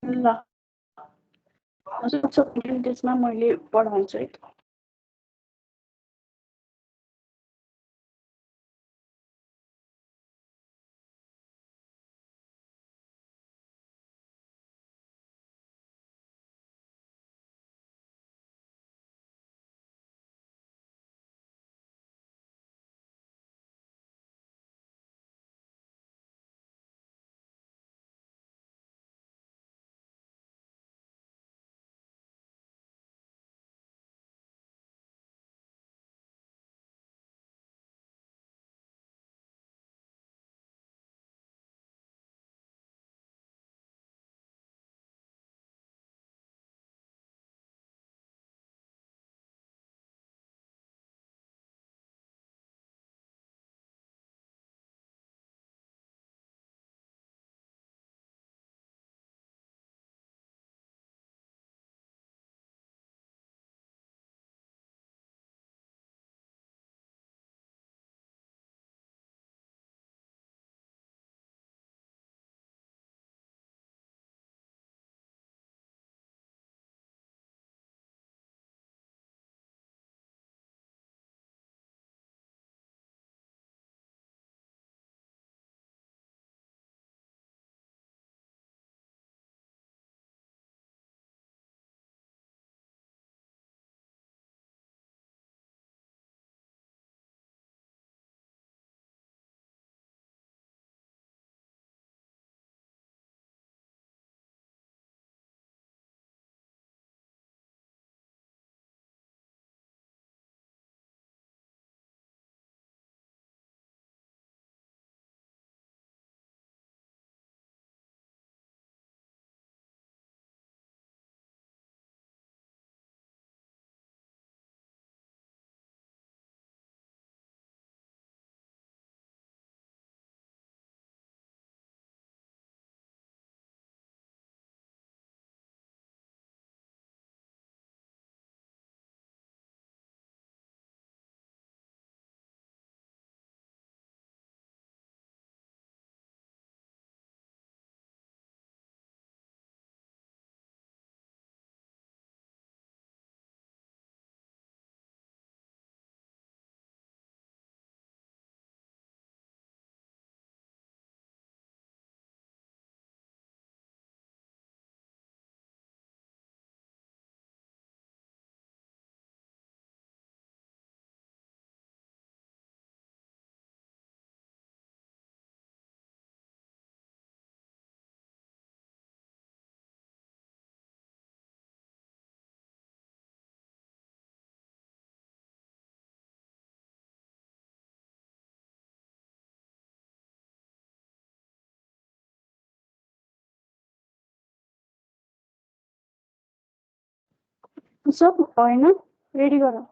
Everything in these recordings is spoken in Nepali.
ल त्यसमा मैले पढाउँछु है। सब होइन रेडी गर।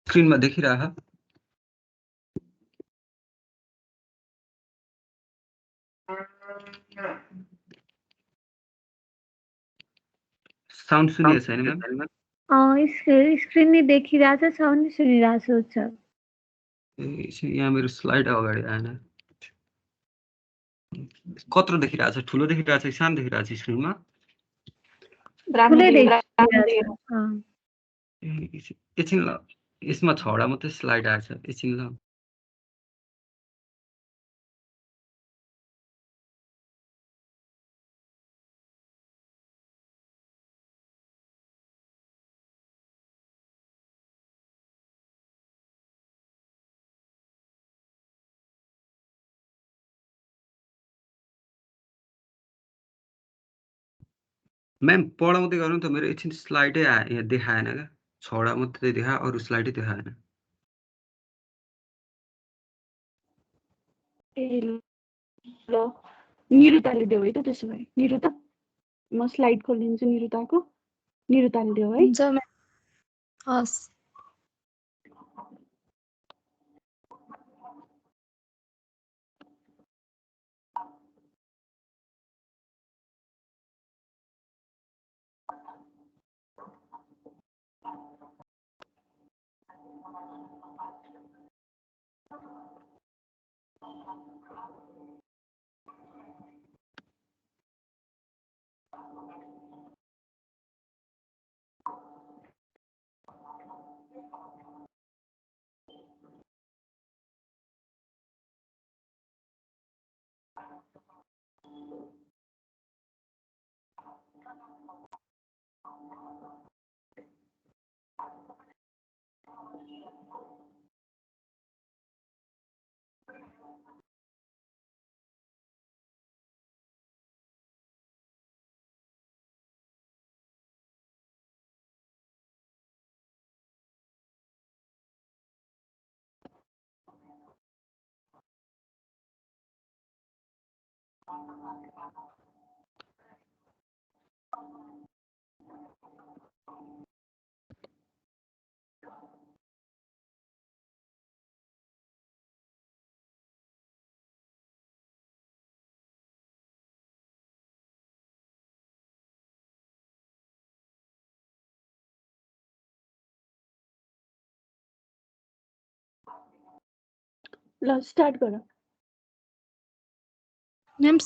स्क्रीन में देखी रहा है। साउन्ड सुनिए छैन मैम? स्क्रिन नै देखिरहेछ, साउन्ड नै सुनिरहेछु छ। यहाँ मेरो स्लाइड अगाडि आएन। कत्रो देखिरहेछ? ठुलो देखिरहेछ कि सानो देखिरहेछ स्क्रिनमा? ठुलै देखिरहेछ। एकछिन ल, यसमा 6वटा मात्रै स्लाइड आएछ। एकछिन ल। मैम पढाउँदै गर्नु त मेरो एकछिन स्लाइडै देखाएन क्या। 6वटा मात्रै देखायो, अरू स्लाइडै देखाएन। ए ल निरुताले देऊ है त त्यसो भए निरुता म स्लाइड खोलिदिन्छु निरुताको निरुताले देऊ है हुन्छ म्याम हस् ल स्टार्ट गर म्याम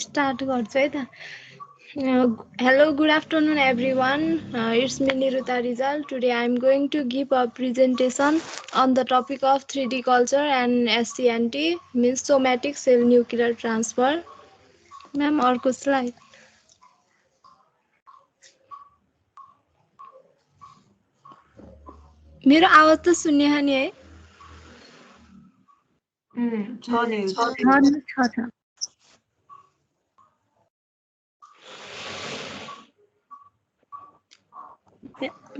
स्टार्ट गर्छु है त Hello, good afternoon everyone. It's me Niruta Rizal. Today I am going to give a presentation on the topic of 3D culture and SCNT means somatic cell nuclear transfer. Ma'am, अर्को slide. मेरो आवाज त सुन्ने हो नि है छ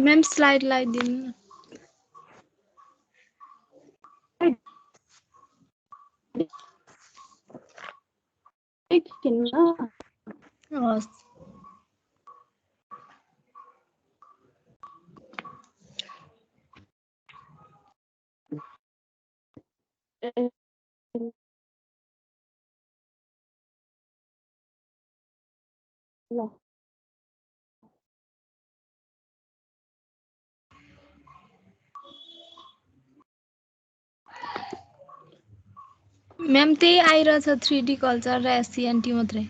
म्याम स्लाइड लगाइदिनु एकछिन ल हस् ए, ल म्याम त्यही आइरहेछ 3D कल्चर र SCNT मात्रै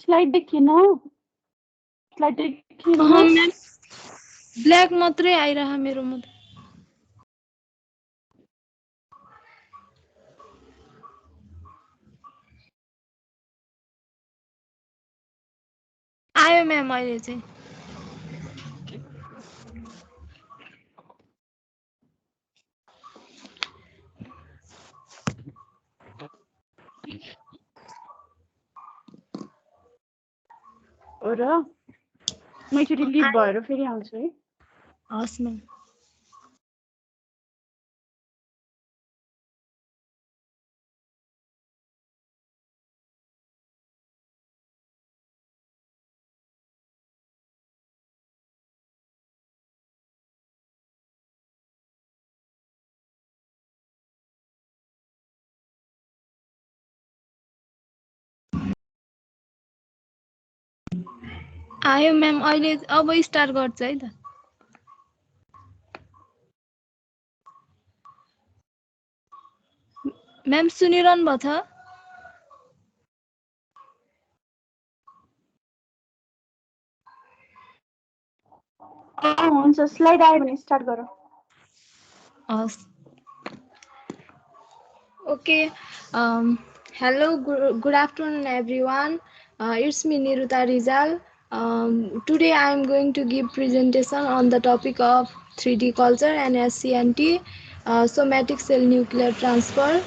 स्लाइड देखिएन स्लाइड देखिएन म्याम ब्ल्याक मात्रै आइरह मेरो मात्रै आयो म्याम अहिले चाहिँ हो र म एकचोटि लिभ भएर फेरि आउँछु है हस् म्याम। आयो म्याम, अहिले अब स्टार्ट गर्छ है त। म्याम सुनिरहनु भएको छ? हुन्छ, स्लाइड आयो भने स्टार्ट गर। हस्। Okay. Hello, good afternoon, everyone. It's me, Niruta Rizal. Today I am going to give presentation on the topic of 3D culture and SCNT, somatic cell nuclear transfer.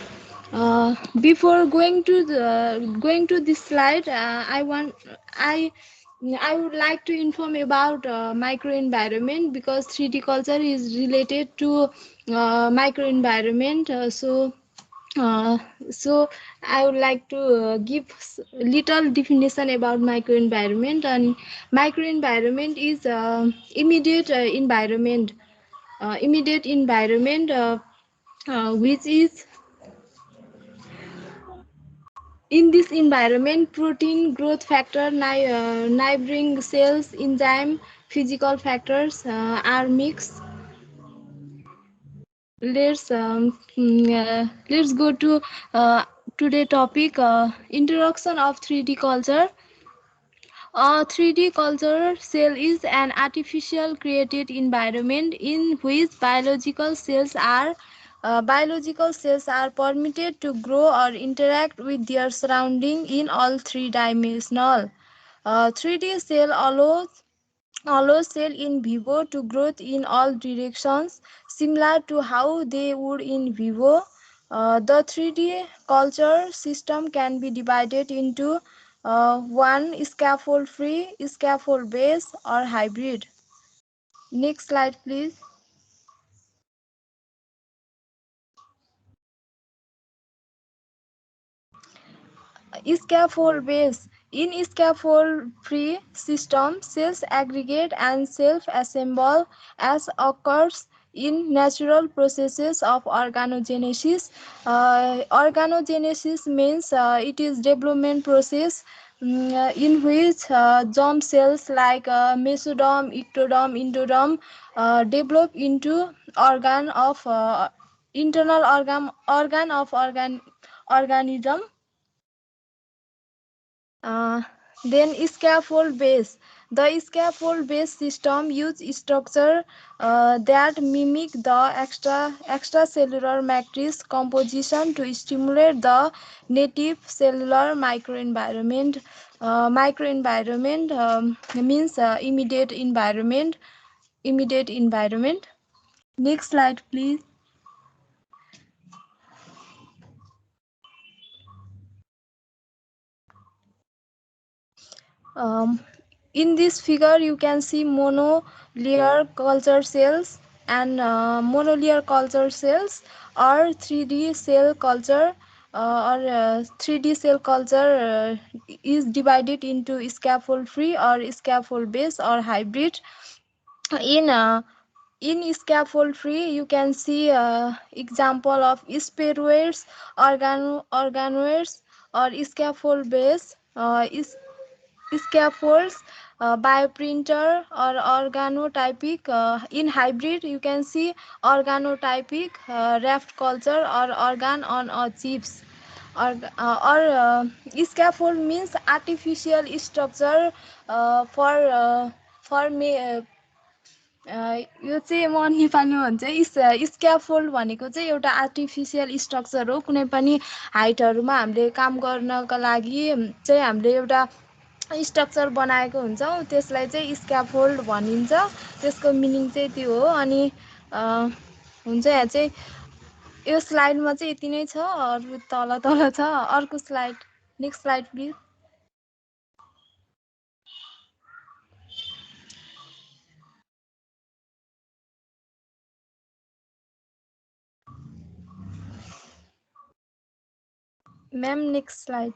Before going to this slide, I would like to inform about microenvironment, because 3D culture is related to microenvironment. So I would like to give little definition about microenvironment. And microenvironment is immediate environment which is, in this environment, protein growth factor, neighboring cells, enzyme, physical factors are mixed. Let's go to today topic, introduction of 3D culture. 3D culture cell is an artificial created environment in which biological cells are permitted to grow or interact with their surrounding in all three-dimensional. 3D cell allows cell in vivo to growth in all directions, similar to how they would in vivo. The 3D culture system can be divided into one, scaffold-free, scaffold-based, or hybrid. Next slide, please. Scaffold base. In scaffold-free system, cells aggregate and self-assemble as occurs in natural processes of organogenesis. Organogenesis means it is development process in which germ cells like mesoderm, ectoderm, endoderm develop into internal organism. Then scaffold base. The scaffold base system use structure that mimic the extracellular matrix composition to stimulate the native cellular microenvironment. Microenvironment means immediate environment. Next slide, please. In this figure, you can see monolayer culture cells and monolayer culture cells, or 3D cell culture. 3D cell culture is divided into scaffold-free or scaffold-based or hybrid. In scaffold-free, you can see example of spheroids, organoids, or scaffold-based scaffolds, bioprinter, or organotypic. In hybrid, you can see organotypic, raft culture, or organ on chips. Scaffold means artificial structure for यो चाहिँ म नेपालीमा भन्छ स्क्याफोल्ड भनेको चाहिँ एउटा आर्टिफिसियल स्ट्रक्चर हो। कुनै पनि हाइटहरूमा हामीले काम गर्नका लागि चाहिँ हामीले एउटा स्ट्रक्चर बनाएको हुन्छौँ, त्यसलाई चाहिँ स्क्याफोल्ड भनिन्छ। त्यसको मिनिङ चाहिँ त्यो हो। अनि हुन्छ, यहाँ चाहिँ यो स्लाइडमा चाहिँ यति नै छ, अरू तल तल छ। अर्को slide, next slide please. Ma'am, next slide.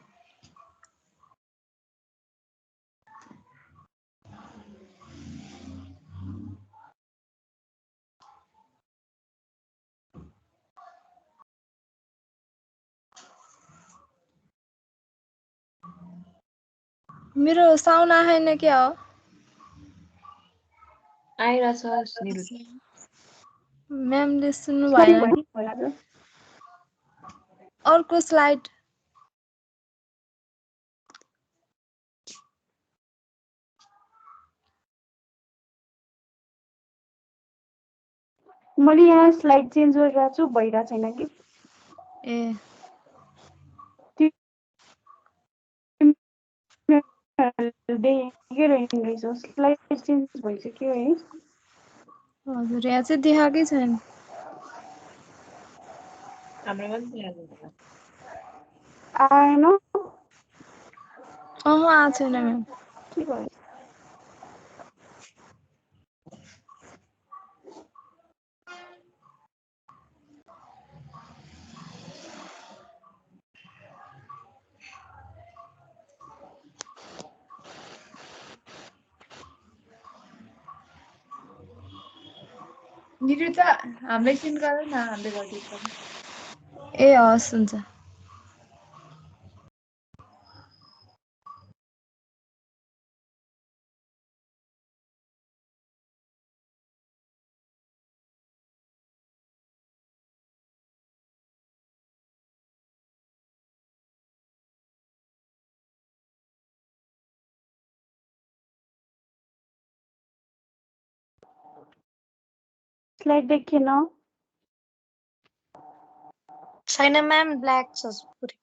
मेरो साउन्ड आएन क्या हो? आइरहेछ निरु। म्यामले सुन्नु भएन कि? अर्को स्लाइड। मैले यहाँ स्लाइड चेन्ज गरिरहेको छु, भइरहेको छैन कि? ए देखेकै रहेछ, स्लाइड चेन्ज भइसक्यो है। हजुर, यहाँ चाहिँ देखाएकै छैन। हाम्रो पनि त्यहाँ आएन आएको छैन म्याम। के भयो? निरु त हामीले एकछिन गर न, हामीले गरिदिन्छौँ। ए हस्, हुन्छ। स्लाइड देखेन? छैन म्याम, ब्ल्याक छ पुरै।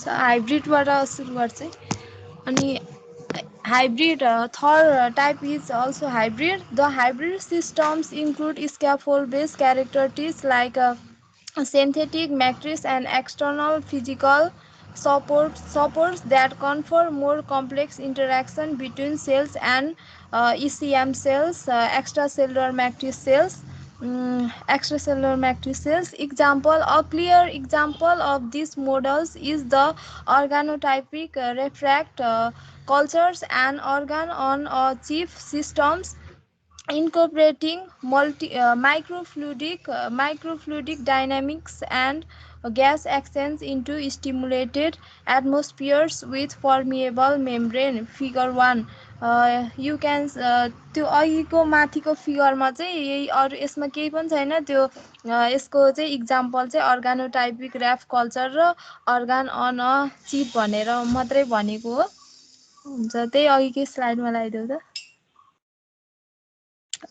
हाइब्रिडबाट सुरु गर्छ है। अनि hybrid third type is also hybrid. The hybrid systems include scaffold based characteristics like synthetic matrix and external physical supports that confer more complex interaction between cells and ECM cells, extracellular matrix cells. Extracellular matrix cells. A clear example of these models is the organotypic refract cultures and organ on chip systems incorporating microfluidic dynamics and gas exchange into stimulated atmospheres with permeable membrane. Figure 1. You can त्यो अघिको माथिको फिगरमा चाहिँ यही अरु यसमा केही पनि छैन। त्यो यसको चाहिँ इक्जाम्पल चाहिँ अर्गानोटाइपिक र्याफ कल्चर र अर्गान अन अ चिप भनेर मात्रै भनेको हो। हुन्छ, त्यही अघिकै स्लाइडमा लगाइदेऊ त।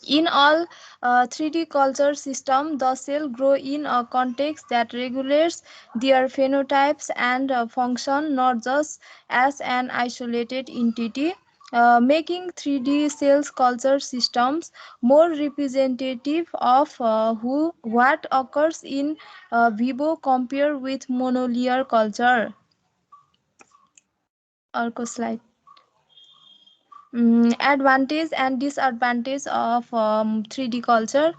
In all 3D culture system, the cell grow in a context that regulates their phenotypes and function, not just as an isolated entity, making 3D cells culture systems more representative of what occurs in vivo compared with monolayer culture. अर्को slide. Advantage and disadvantage of 3D culture.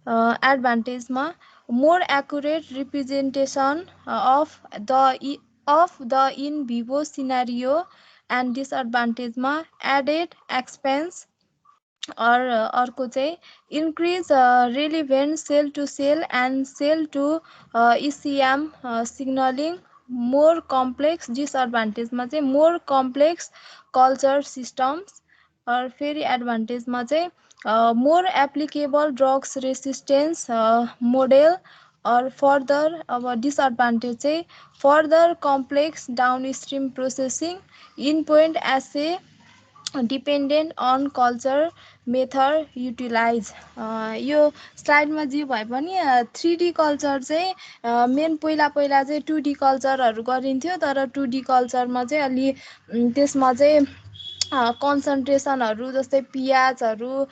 Advantage ma more accurate representation of the in vivo scenario, and disadvantage ma added expense अर्को चाहिँ increase relevant cell to cell and cell to ECM signaling, more complex. Disadvantage मा चाहिँ more complex culture systems. फेरि एडभान्टेज मा चाहिँ more applicable drugs resistance model. further अब disadvantage चाहिँ further complex downstream processing, in point assay dependent on culture method utilize. यो स्लाइडमा जे भए पनि 3D कल्चर चाहिँ मेन पहिला चाहिँ 2D कल्चरहरू गरिन्थ्यो, तर 2D कल्चरमा चाहिँ अलि त्यसमा चाहिँ कन्सन्ट्रेसनहरू जस्तै पिएचहरू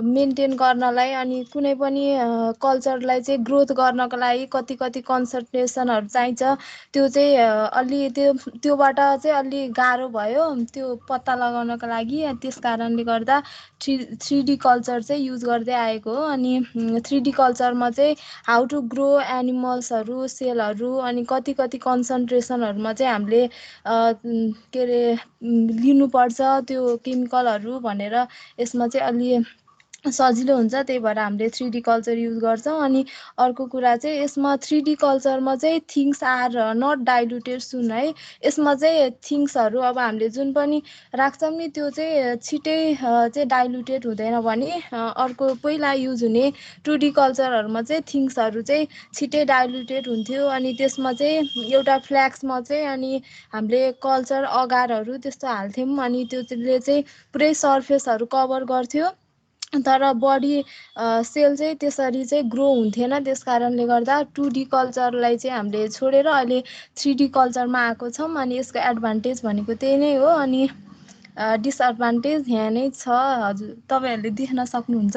मेन्टेन गर्नलाई अनि कुनै पनि कल्चरलाई चाहिँ ग्रोथ गर्नको लागि कति कन्सन्ट्रेसनहरू चाहिन्छ, त्यो चाहिँ अलि त्योबाट चाहिँ अलि गाह्रो भयो त्यो पत्ता लगाउनको लागि। त्यस कारणले गर्दा 3D कल्चर चाहिँ युज गर्दै आएको हो। अनि 3D कल्चरमा चाहिँ हाउ टु ग्रो एनिमल्सहरू सेलहरू अनि कति कन्सन्ट्रेसनहरूमा चाहिँ हामीले के अरे लिनुपर्छ त्यो केमिकलहरू भनेर यसमा चाहिँ अलि सजिलो हुन्छ, त्यही भएर हामीले 3D कल्चर युज गर्छौँ। अनि अर्को कुरा चाहिँ यसमा 3D कल्चरमा चाहिँ थिङ्स आर नट डाइल्युटेड सुन है, यसमा चाहिँ थिङ्सहरू अब हामीले जुन पनि राख्छौँ नि त्यो चाहिँ छिटै चाहिँ डाइल्युटेड हुँदैन भने अर्को पहिला युज हुने 2D कल्चरहरूमा चाहिँ थिङ्सहरू चाहिँ छिटै डाइल्युटेड हुन्थ्यो। अनि त्यसमा चाहिँ एउटा फ्ल्याक्समा चाहिँ अनि हामीले कल्चर अगारहरू त्यस्तो हाल्थ्यौँ, अनि त्यसले चाहिँ पुरै सर्फेसहरू कभर गर्थ्यो, तर बडी सेल चाहिँ त्यसरी चाहिँ ग्रो हुन्थेन। त्यस कारणले गर्दा 2D कल्चरलाई चाहिँ हामीले छोडेर अहिले 3D कल्चरमा आएको छौँ। अनि यसको एडभान्टेज भनेको त्यही नै हो, अनि डिसएडभान्टेज यहाँ नै छ। हजुर तपाईँहरूले देख्न सक्नुहुन्छ।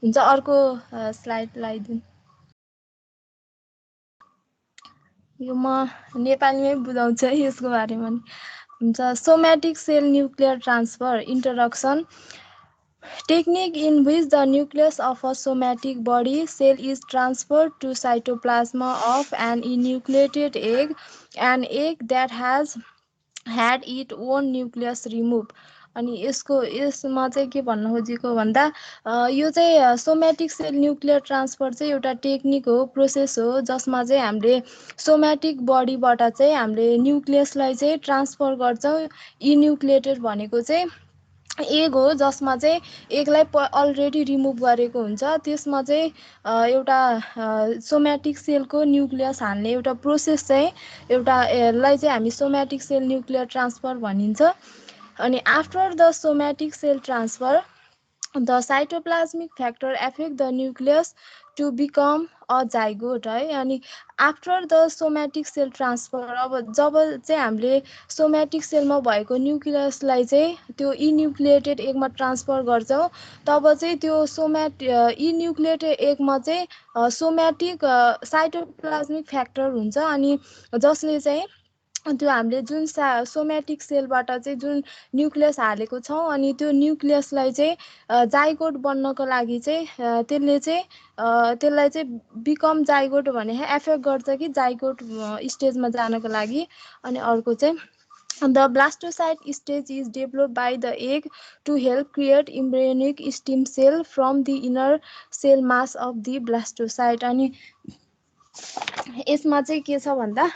हुन्छ अर्को स्लाइड लगाइदिनु। यो म नेपालीमै बुझाउँछु है यसको बारेमा नि। हुन्छ somatic cell nuclear transfer introduction technique in which the nucleus of a somatic body cell is transferred to cytoplasm of an enucleated egg, an egg that has had its own nucleus removed. अनि यसमा चाहिँ के भन्न खोजेको भन्दा यो चाहिँ सोमेटिक सेल न्युक्लियर ट्रान्सफर चाहिँ एउटा टेक्निक हो, प्रोसेस हो, जसमा चाहिँ हामीले सोमेटिक बडीबाट चाहिँ हामीले न्युक्लियसलाई चाहिँ ट्रान्सफर गर्छौँ। इन्युक्लिएटेड भनेको चाहिँ एग हो, जसमा चाहिँ एगलाई अलरेडी रिमुभ गरेको हुन्छ। त्यसमा चाहिँ एउटा सोमेटिक सेलको न्युक्लियस हाल्ने एउटा प्रोसेस चाहिँ एउटालाई चाहिँ हामी सोमेटिक सेल न्युक्लियर ट्रान्सफर भनिन्छ। अनि after the somatic cell transfer the cytoplasmic factor affect the nucleus to become a zygote है। अनि after the somatic cell transfer अब जब चाहिँ हामीले सोमेटिक सेलमा भएको न्युक्लियसलाई चाहिँ त्यो इन्युक्लिएटेड एगमा ट्रान्सफर गर्छौँ, तब चाहिँ त्यो इन्युक्लिएटेड एगमा चाहिँ सोमेटिक साइटोप्लाज्मिक फ्याक्टर हुन्छ, अनि जसले चाहिँ त्यो हामीले जुन सोमेटिक सेलबाट चाहिँ जुन न्युक्लियस हालेको छौँ अनि त्यो न्युक्लियसलाई चाहिँ जाइगोट बन्नको लागि चाहिँ त्यसलाई चाहिँ बिकम जाइगोट भने एफेक्ट गर्छ कि जाइगोट स्टेजमा जानको लागि। अनि अर्को चाहिँ the blastocyte stage is developed by the egg to help create embryonic stem cell from the inner cell mass of the blastocyte। अनि यसमा चाहिँ के छ भन्दा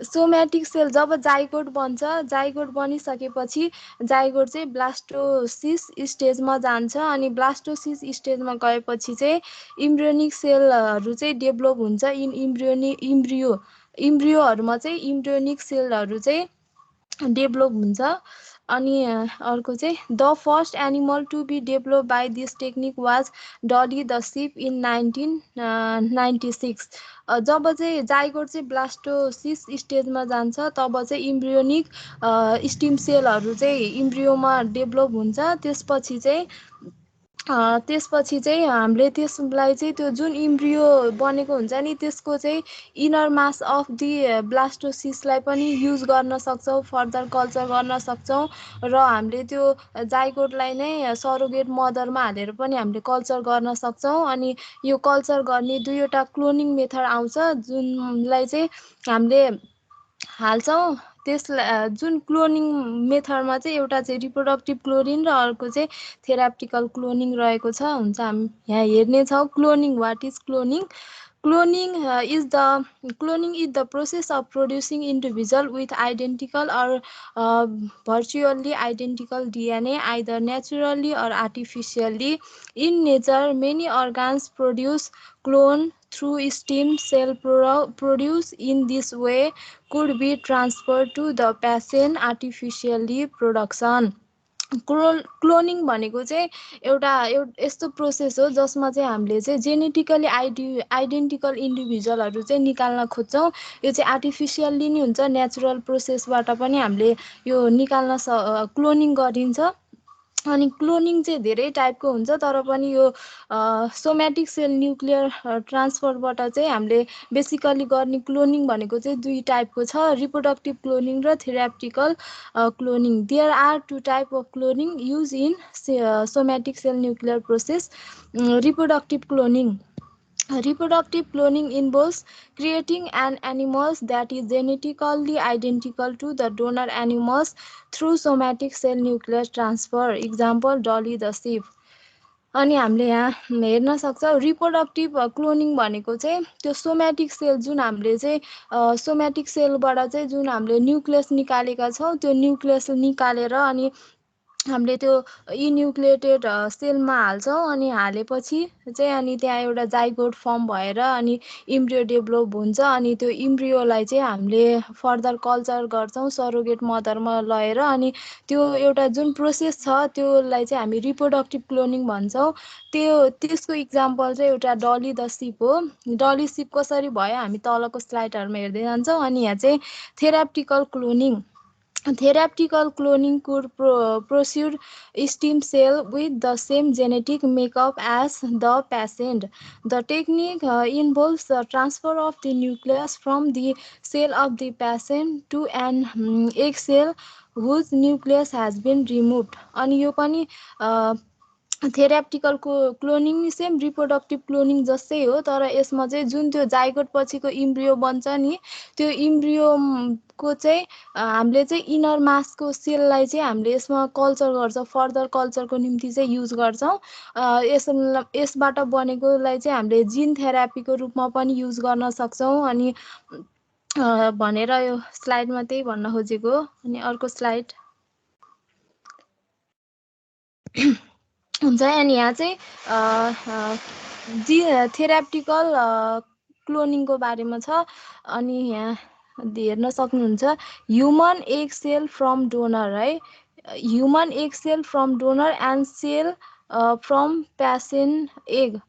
सोमेटिक सेल जब जाइगोट बन्छ, जाइगोट बनिसकेपछि जाइगोट चाहिँ ब्लास्टोसिस स्टेजमा जान्छ, अनि ब्लास्टोसिस स्टेजमा गएपछि चाहिँ इम्ब्रियोनिक सेलहरू चाहिँ डेभलप हुन्छ। इम्ब्रियोहरूमा चाहिँ इम्ब्रियोनिक सेलहरू चाहिँ डेभलप हुन्छ। अनि अर्को चाहिँ the first animal to be develop by this technique was Dolly the sheep in 1996। जब चाहिँ जाइगोट चाहिँ ब्लास्टोसिस स्टेजमा जान्छ तब चाहिँ इम्ब्रियोनिक स्टिम सेलहरू चाहिँ इम्ब्रियोमा डेभलप हुन्छ। त्यसपछि चाहिँ हामीले त्यसलाई चाहिँ त्यो जुन इम्ब्रियो बनेको हुन्छ नि त्यसको चाहिँ इनर मास अफ दि ब्लास्टोसिसलाई पनि युज गर्न सक्छौँ, फर्दर कल्चर गर्न सक्छौँ र हामीले त्यो जाइगोटलाई नै सरोगेट मदरमा हालेर पनि हामीले कल्चर गर्न सक्छौँ। अनि यो कल्चर गर्ने दुईवटा क्लोनिङ मेथड आउँछ जुनलाई चाहिँ हामीले हाल्छौँ। त्यसलाई जुन क्लोनिङ मेथडमा चाहिँ एउटा चाहिँ रिप्रोडक्टिभ क्लोनिङ र अर्को चाहिँ थेराप्टिकल क्लोनिङ रहेको छ। हुन्छ हामी यहाँ हेर्नेछौँ cloning. What is cloning? Cloning is the process of producing individual with identical or virtually identical DNA, either naturally or artificially. In nature, many organs produce clone through stem cell produce in this way could be transferred to the patient artificially production. Cloning भनेको चाहिँ एउटा यस्तो प्रोसेस हो जसमा चाहिँ हामीले चाहिँ जेनेटिकली आइडेन्टिकल इन्डिभिजुअलहरू चाहिँ निकाल्न खोज्छौँ। यो चाहिँ आर्टिफिसियल्ली नै हुन्छ, नेचुरल प्रोसेसबाट पनि हामीले यो निकाल्न क्लोनिङ गरिन्छ। अनि क्लोनिङ चाहिँ धेरै टाइपको हुन्छ तर पनि यो सोमेटिक सेल न्युक्लियर ट्रान्सफरबाट चाहिँ हामीले बेसिकली गर्ने क्लोनिङ भनेको चाहिँ दुई टाइपको छ, रिप्रोडक्टिभ क्लोनिङ र therapeutic cloning. There are two type of cloning use in somatic cell nuclear process. Reproductive cloning. Reproductive cloning involves creating an animal that is genetically identical to the donor animals through somatic cell nuclear transfer. Example, Dolly the sheep. अनि हामीले यहाँ हेर्न सक्छौँ रिप्रोडक्टिभ क्लोनिङ भनेको चाहिँ त्यो सोमेटिक सेल जुन हामीले चाहिँ सोमेटिक सेलबाट चाहिँ जुन हामीले न्युक्लियस निकालेका छौँ त्यो न्युक्लियस निकालेर अनि हामीले त्यो इन्युक्लिएटेड सेलमा हाल्छौँ। अनि हालेपछि चाहिँ अनि त्यहाँ एउटा जाइगोट फर्म भएर अनि इम्ब्रियो डेभलप हुन्छ। अनि त्यो इम्ब्रियोलाई चाहिँ हामीले फर्दर कल्चर गर्छौँ सरोगेट मदरमा लगेर। अनि त्यो एउटा जुन प्रोसेस छ त्योलाई चाहिँ हामी रिप्रोडक्टिभ क्लोनिङ भन्छौँ। त्यसको इक्जाम्पल चाहिँ एउटा डली द सिप हो। डली सिप कसरी भयो हामी तलको स्लाइडहरूमा हेर्दै जान्छौँ। अनि यहाँ चाहिँ थेराप्टिकल cloning. Theoretical cloning could produce stem cell with the same genetic makeup as the patient. The technique involves the transfer of the nucleus from the cell of the patient to an egg cell whose nucleus has been removed. अनि यो पनि थेराप्टिकल क्लोनिङ सेम रिप्रोडक्टिभ क्लोनिङ जस्तै हो तर यसमा चाहिँ जुन त्यो जाइगोट पछिको इम्ब्रियो बन्छ नि त्यो इम्ब्रियोको चाहिँ हामीले चाहिँ इनर मासको सेललाई चाहिँ हामीले यसमा कल्चर गर्छौँ, फर्दर कल्चरको निम्ति चाहिँ युज गर्छौँ। यसबाट बनेकोलाई चाहिँ हामीले जिन थेरापीको रूपमा पनि युज गर्न सक्छौँ। अनि भनेर यो स्लाइडमा त्यही भन्न खोजेको हो। अनि अर्को स्लाइड हुन्छ। अनि यहाँ चाहिँ थेराप्टिकल क्लोनिङको बारेमा छ। अनि यहाँ हेर्न सक्नुहुन्छ human egg cell from donor है, human egg cell from donor and cell from patient egg.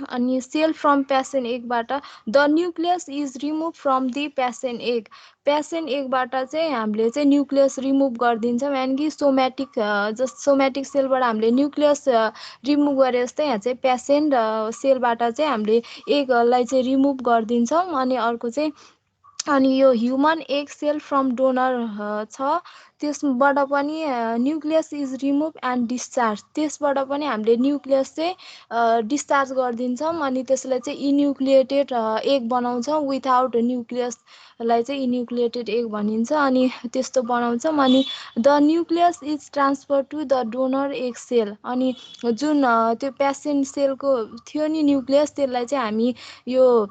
अनि सेल फ्रम पेसेन्ट एगबाट the nucleus is remove from the patient egg. Patient एगबाट चाहिँ हामीले चाहिँ न्युक्लियस रिमुभ गरिदिन्छौँ। यानि कि सोमेटिक सेलबाट हामीले न्युक्लियस रिमुभ गरे जस्तै यहाँ चाहिँ पेसेन्ट सेलबाट चाहिँ हामीले एगलाई चाहिँ रिमुभ गरिदिन्छौँ। अनि अर्को चाहिँ अनि यो human egg cell from donor छ त्यसबाट पनि nucleus is remove and discharge. त्यसबाट पनि हामीले न्युक्लियस चाहिँ डिस्चार्ज गरिदिन्छौँ। अनि त्यसलाई चाहिँ इन्युक्लिएटेड एग बनाउँछौँ। विथआउट न्युक्लियसलाई चाहिँ इन्युक्लिएटेड एग भनिन्छ। अनि त्यस्तो बनाउँछौँ। अनि the nucleus is transfer to the donor egg cell. अनि जुन त्यो पेसेन्ट सेलको थियो नि न्युक्लियस त्यसलाई चाहिँ हामी यो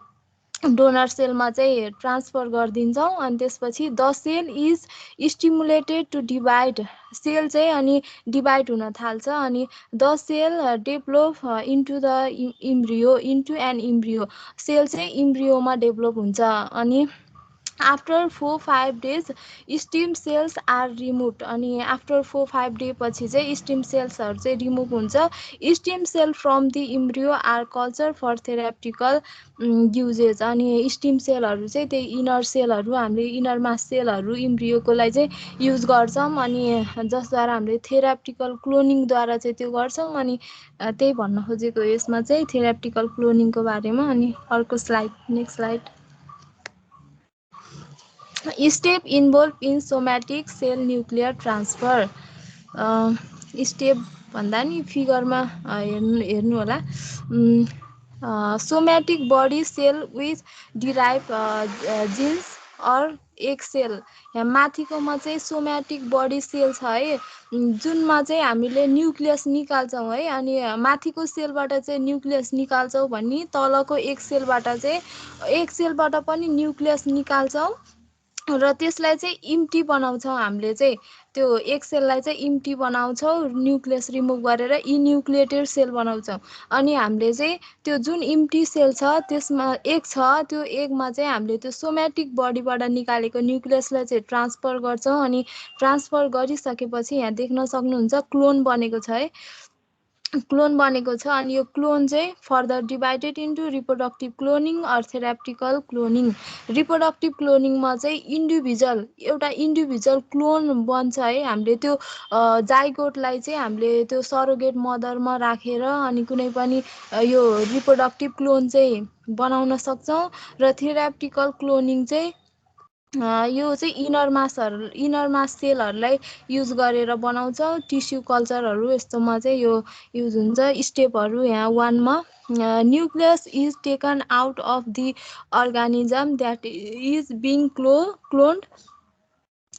डोनर सेलमा चाहिँ ट्रान्सफर गरिदिन्छौँ। अनि त्यसपछि the cell is stimulated to divide. Cell चाहिँ अनि डिभाइड हुन थाल्छ। अनि the cell develop into the embryo into an embryo. Cell चाहिँ इम्ब्रियोमा डेभलप हुन्छ। अनि After 4-5 days stem cells are removed अनि आफ्टर 4-5 डे पछि चाहिँ स्टिम सेल्सहरू चाहिँ रिमुभ हुन्छ stem cell from the embryo are culture for therapeutic uses अनि स्टिम सेलहरू चाहिँ त्यही इनर सेलहरू हामीले इनर मास सेलहरू इम्ब्रियोकोलाई चाहिँ युज गर्छौँ अनि जसद्वारा हामीले थेराप्टिकल क्लोनिङद्वारा चाहिँ त्यो गर्छौँ अनि त्यही भन्न खोजेको यसमा चाहिँ थेराप्टिकल क्लोनिङको बारेमा अनि अर्को slide next slide step involve in somatic cell nuclear transfer step भन्दा नि फिगरमा हेर्नु होला somatic body cell with derive genes or एक सेल यहाँ माथिकोमा चाहिँ सोमेटिक बडी सेल छ है जुनमा चाहिँ हामीले न्युक्लियस निकाल्छौँ है अनि माथिको सेलबाट चाहिँ न्युक्लियस निकाल्छौँ भने तलको एक सेलबाट पनि न्युक्लियस निकाल्छौँ र त्यसलाई चाहिँ इम्टी बनाउँछौँ हामीले चाहिँ त्यो एक सेललाई चाहिँ इम्टी बनाउँछौँ न्युक्लियस रिमुभ गरेर इन्युक्लिएटेड सेल बनाउँछौँ अनि हामीले चाहिँ त्यो जुन इम्टी सेल छ त्यसमा एक छ त्यो एकमा चाहिँ हामीले त्यो सोमेटिक बडीबाट निकालेको न्युक्लियसलाई चाहिँ ट्रान्सफर गर्छौँ अनि ट्रान्सफर गरिसकेपछि यहाँ देख्न सक्नुहुन्छ क्लोन बनेको छ है क्लोन बनेको छ अनि यो क्लोन चाहिँ further divided into reproductive cloning or therapeutic cloning reproductive क्लोनिङमा चाहिँ एउटा इन्डिभिजुअल क्लोन बन्छ है हामीले त्यो जाइगोटलाई चाहिँ हामीले त्यो सरोगेट मदरमा राखेर अनि कुनै पनि यो रिप्रोडक्टिभ क्लोन चाहिँ बनाउन सक्छौँ र थेराप्टिकल क्लोनिङ चाहिँ यो चाहिँ इनर मास सेलहरूलाई युज गरेर बनाउँछौँ टिस्यु कल्चरहरू यस्तोमा चाहिँ यो युज हुन्छ स्टेपहरू यहाँ 1 मा nucleus is taken out of the organism that is being cloned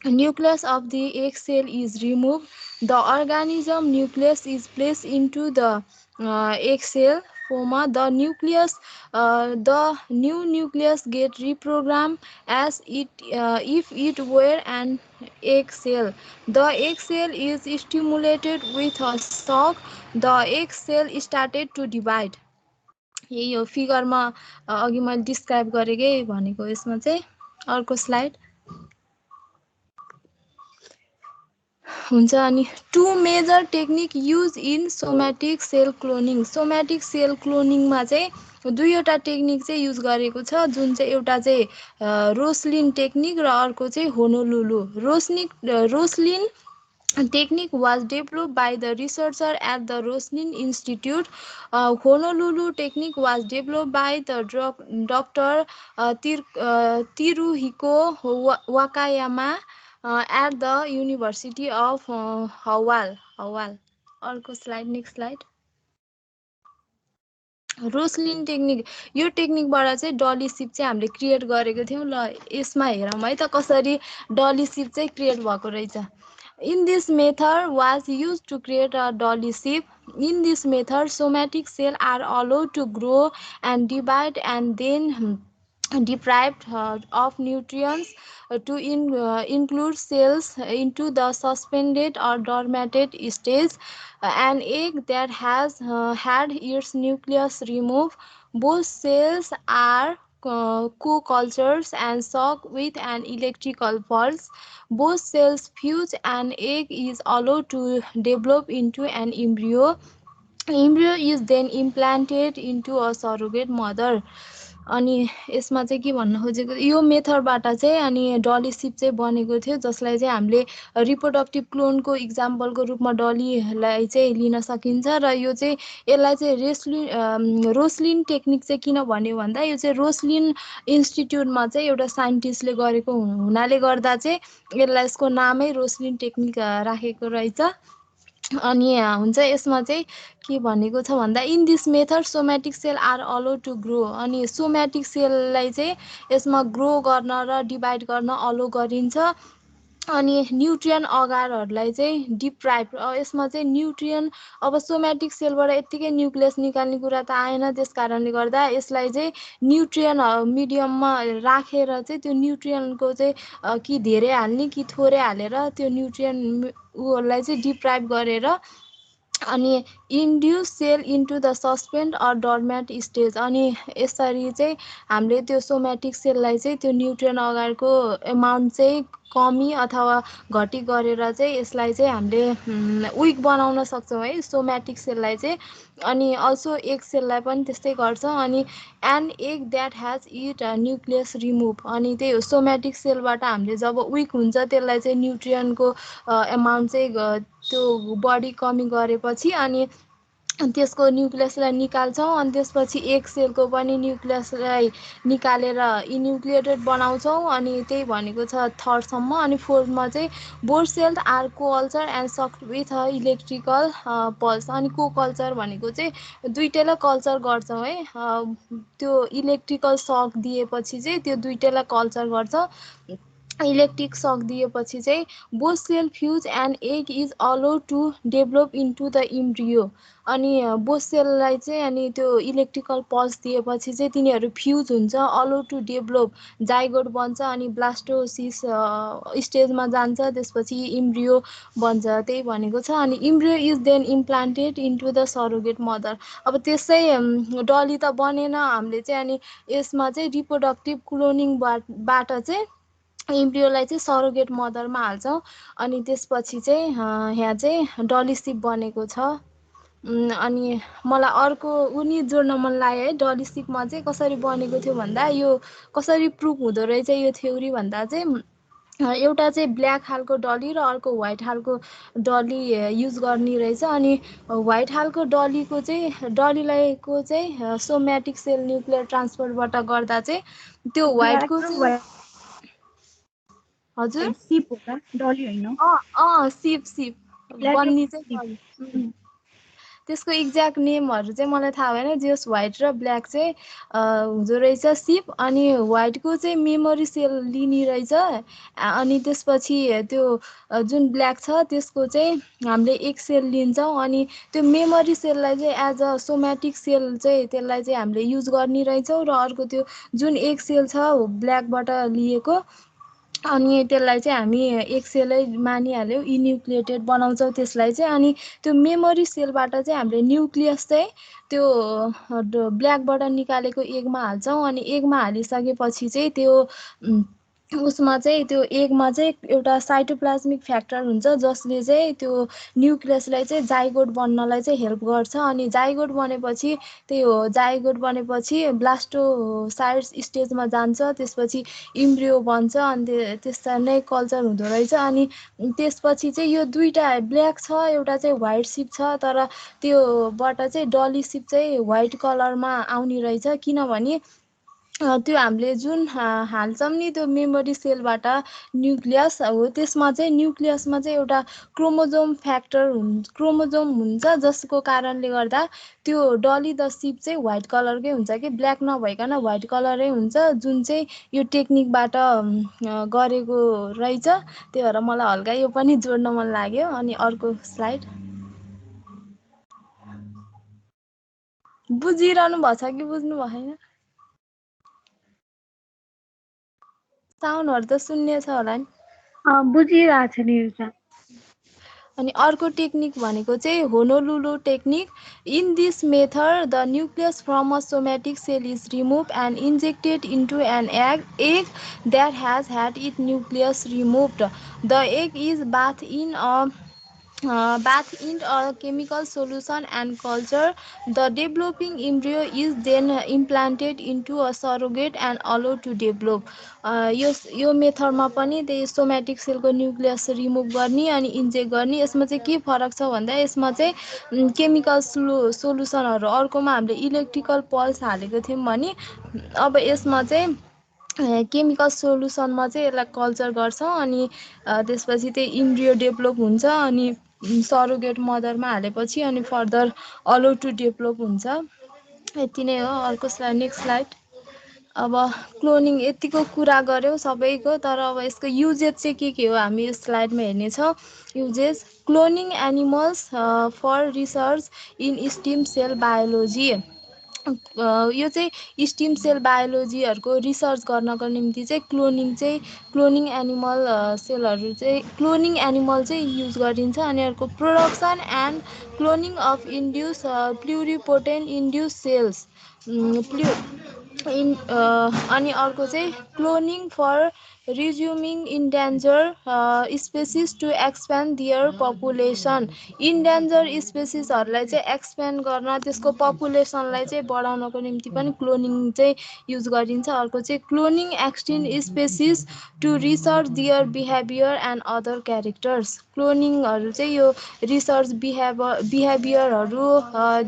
nucleus of the egg cell is removed. The organism nucleus is placed into the egg cell former. The new nucleus get reprogrammed as if it were an egg cell. The egg cell is stimulated with a shock. The egg cell started to divide. यही हो फिगरमा अघि मैले डिस्क्राइब गरेकै भनेको यसमा चाहिँ अर्को स्लाइड हुन्छ अनि two major technique use in somatic cell क्लोनिङमा चाहिँ दुईवटा टेक्निक चाहिँ युज गरेको छ जुन चाहिँ एउटा चाहिँ रोस्लिन टेक्निक र अर्को चाहिँ Honolulu रोस्लिन technique was developed by the researcher at the Roslin Institute. Honolulu technique was developed by the Dr. Tiruhiko Wakayama at the University of Hawaii. अर्को स्लाइड नेक्स्ट स्लाइड रोस्लिन टेक्निक यो टेक्निकबाट चाहिँ डली सिप चाहिँ हामीले क्रिएट गरेको थियौँ ल यसमा हेरौँ है त कसरी डली सिप चाहिँ क्रिएट भएको रहेछ In this method was used to create a dolly sheep. In this method, somatic cells are allowed to grow and divide and then deprived of nutrients to include cells into the suspended or dormant stage. An egg that has had its nucleus removed, both cells are co-cultures and shocked with an electrical pulse. Both cells fuse and egg is allowed to develop into an embryo. Embryo is then implanted into a surrogate mother. अनि यसमा चाहिँ के भन्न खोजेको यो मेथडबाट चाहिँ अनि डली सिप चाहिँ बनेको थियो जसलाई चाहिँ हामीले रिप्रोडक्टिभ क्लोनको इक्जाम्पलको रूपमा डलीलाई चाहिँ लिन सकिन्छ र यो चाहिँ यसलाई चाहिँ रोस्लिन टेक्निक चाहिँ किन भन्यो भन्दा यो चाहिँ रोस्लिन इन्स्टिट्युटमा चाहिँ एउटा साइन्टिस्टले गरेको हुनाले गर्दा चाहिँ यसलाई यसको नामै रोस्लिन टेक्निक राखेको रहेछ अनि हुन्छ यसमा चाहिँ के भनेको छ भन्दा in this method somatic cell are allowed to grow अनि सोमेटिक सेललाई चाहिँ यसमा ग्रो गर्न र डिभाइड गर्न अलाउ गरिन्छ अनि न्युट्रियन अगारहरूलाई चाहिँ डिप्राइभ यसमा चाहिँ न्युट्रियन अब सोमेटिक सेलबाट यत्तिकै न्युक्लियस निकाल्ने कुरा त आएन त्यस कारणले गर्दा यसलाई चाहिँ न्युट्रियन मिडियममा राखेर चाहिँ त्यो न्युट्रियनको चाहिँ कि धेरै हाल्ने कि थोरै हालेर त्यो न्युट्रियन उहरूलाई चाहिँ डिप्राइभ गरेर अनि induce cell into the suspend or dormant stage. अनि यसरी चाहिँ हामीले त्यो सोमेटिक सेललाई चाहिँ त्यो न्युट्रियन अगाडिको एमाउन्ट चाहिँ कमी अथवा घटी गरेर चाहिँ यसलाई चाहिँ हामीले विक बनाउन सक्छौँ है सोमेटिक सेललाई चाहिँ। अनि अल्सो एग सेललाई पनि त्यस्तै गर्छ। अनि an egg that has it nucleus remove. अनि त्यही सोमेटिक सेलबाट हामीले जब विक हुन्छ त्यसलाई चाहिँ न्युट्रियनको एमाउन्ट चाहिँ त्यो बडी कमी गरेपछि अनि त्यसको न्युक्लियसलाई निकाल्छौँ। अनि त्यसपछि एक सेलको पनि न्युक्लियसलाई निकालेर इन्युक्लिएटेड बनाउँछौँ। अनि त्यही भनेको छ थर्डसम्म। अनि फोर्थमा चाहिँ बोर सेल आर को culture and sucked with electrical pulse. अनि को कल्चर भनेको चाहिँ दुइटैलाई कल्चर गर्छौँ है। त्यो इलेक्ट्रिकल सक दिएपछि चाहिँ त्यो दुइटैलाई कल्चर गर्छ। इलेक्ट्रिक सक दिएपछि चाहिँ both cell fuse and egg is allowed to develop into the embryo. अनि बोथ सेललाई चाहिँ अनि त्यो इलेक्ट्रिकल पल्स दिएपछि चाहिँ तिनीहरू फ्युज हुन्छ, अलाउड टु डेभलप, जाइगोट बन्छ अनि ब्लास्टोसिस स्टेजमा जान्छ, त्यसपछि इम्ब्रियो बन्छ। त्यही भनेको छ। अनि embryo is then implanted into the surrogate mother. अब त्यसै डली त बनेन हामीले चाहिँ। अनि यसमा चाहिँ रिप्रोडक्टिभ क्लोनिङबाट चाहिँ इम्ब्रियोलाई चाहिँ सरोगेट मदरमा हाल्छौँ। अनि त्यसपछि चाहिँ यहाँ चाहिँ डलीसिप बनेको छ। अनि मलाई अर्को उनी जोड्न मन लाग्यो है। डलीसिपमा चाहिँ कसरी बनेको थियो भन्दा यो कसरी प्रुभ हुँदो रहेछ यो थ्योरी भन्दा चाहिँ एउटा चाहिँ ब्ल्याक खालको डली र अर्को व्हाइट खालको डली युज गर्ने रहेछ। अनि व्हाइट खालको डलीको चाहिँ डलीलाईको चाहिँ सोमेटिक सेल न्युक्लियर ट्रान्सफरबाट गर्दा चाहिँ त्यो व्हाइटको चाहिँ हजुर सिप हो त, डली होइन। सिप सिप Black बन्नी र चाहिँ डली। त्यसको एक्ज्याक्ट नेमहरू चाहिँ मलाई थाहा भएन। जस व्हाइट र ब्ल्याक चाहिँ हुँदो रहेछ सिप। अनि व्हाइटको चाहिँ मेमोरी सेल लिने रहेछ। अनि त्यसपछि त्यो जुन ब्ल्याक छ त्यसको चाहिँ हामीले एक सेल लिन्छौँ। अनि त्यो मेमोरी सेललाई चाहिँ एज अ सोमेटिक सेल चाहिँ त्यसलाई चाहिँ हामीले युज गर्ने रहेछौँ। र अर्को त्यो जुन एक सेल छ ब्ल्याकबाट लिएको अनि त्यसलाई चाहिँ हामी एक सेलै मानिहाल्यौँ, इन्युक्लिएटेड बनाउँछौँ त्यसलाई चाहिँ। अनि त्यो मेमोरी सेलबाट चाहिँ हामीले न्युक्लियस चाहिँ त्यो ब्ल्याकबाट निकालेको एगमा हाल्छौँ। अनि एगमा हालिसकेपछि चाहिँ त्यो उसमा चाहिँ त्यो एगमा चाहिँ एउटा साइटोप्लाज्मिक फ्याक्टर हुन्छ जसले चाहिँ त्यो न्युक्लियसलाई चाहिँ जाइगोट बन्नलाई चाहिँ हेल्प गर्छ। अनि जाइगोट बनेपछि त्यही हो, जाइगोट बनेपछि ब्लास्टोसाइट्स स्टेजमा जान्छ, त्यसपछि इम्ब्रियो बन्छ। अनि त्यसरी नै कल्चर हुँदो रहेछ। अनि त्यसपछि चाहिँ यो दुईवटा ब्ल्याक छ, एउटा चाहिँ व्हाइट सिप छ, तर त्योबाट चाहिँ डली सिप चाहिँ व्हाइट कलरमा आउने रहेछ। किनभने त्यो हामीले जुन हाल्छौँ नि त्यो मेमोरी सेलबाट न्युक्लियस हो, त्यसमा चाहिँ न्युक्लियसमा चाहिँ एउटा क्रोमोजोम हुन्छ जसको कारणले गर्दा त्यो डली द सिप चाहिँ व्हाइट कलरकै हुन्छ कि ब्ल्याक नभइकन व्हाइट कलरै हुन्छ, जुन चाहिँ यो टेक्निकबाट गरेको रहेछ। त्यही भएर मलाई हल्का यो पनि जोड्न मन लाग्यो। अनि अर्को स्लाइड बुझिरहनु भएको छ कि बुझ्नु भएन? साउन्डहरू त शून्य छ होला नि। बुझिरहेको छ निरुता। अनि अर्को टेक्निक भनेको चाहिँ Honolulu technique. In this method the nucleus from a somatic cell is remove and injected into an egg that has had it nucleus removed. The egg is bath in a chemical solution and culture. The developing embryo is then implanted into a surrogate and allowed to develop. यो मेथडमा पनि त्यही सोमेटिक सेलको न्युक्लियस रिमुभ गर्ने अनि इन्जेक्ट गर्ने। यसमा चाहिँ के फरक छ भन्दा यसमा चाहिँ केमिकल सोलुसनहरू, अर्कोमा हामीले इलेक्ट्रिकल पल्स हालेको थियौँ भने अब यसमा चाहिँ केमिकल सोलुसनमा चाहिँ यसलाई कल्चर गर्छौँ। अनि त्यसपछि त्यही इम्ब्रियो डेभलप हुन्छ। अनि सरोगेट मदरमा हालेपछि अनि फर्दर अलाउ टु डेभलप हुन्छ। यति नै हो। अर्को स्लाइड, नेक्स्ट स्लाइड। अब क्लोनिङ यतिको कुरा गऱ्यौँ सबैको, तर अब यसको युजेज चाहिँ के हो हामी यो स्लाइडमा हेर्नेछौँ। Uses cloning animals for research in stem cell biology. यो चाहिँ स्टिम सेल बायोलोजीहरूको रिसर्च गर्नको निम्ति चाहिँ क्लोनिङ एनिमल सेलहरू चाहिँ क्लोनिङ एनिमल चाहिँ युज गरिन्छ। अनि अर्को production and cloning of induce pluripotent induce cells अनि अर्को चाहिँ cloning for resuming endanger species to expand their population. Endanger स्पेसिसहरूलाई चाहिँ एक्सप्यान्ड गर्न त्यसको पपुलेसनलाई चाहिँ बढाउनको निम्ति पनि क्लोनिङ चाहिँ युज गरिन्छ। अर्को चाहिँ cloning extinct species to research their behaviour and other characters. क्लोनिङहरू चाहिँ यो रिसर्च बिहेभियरहरू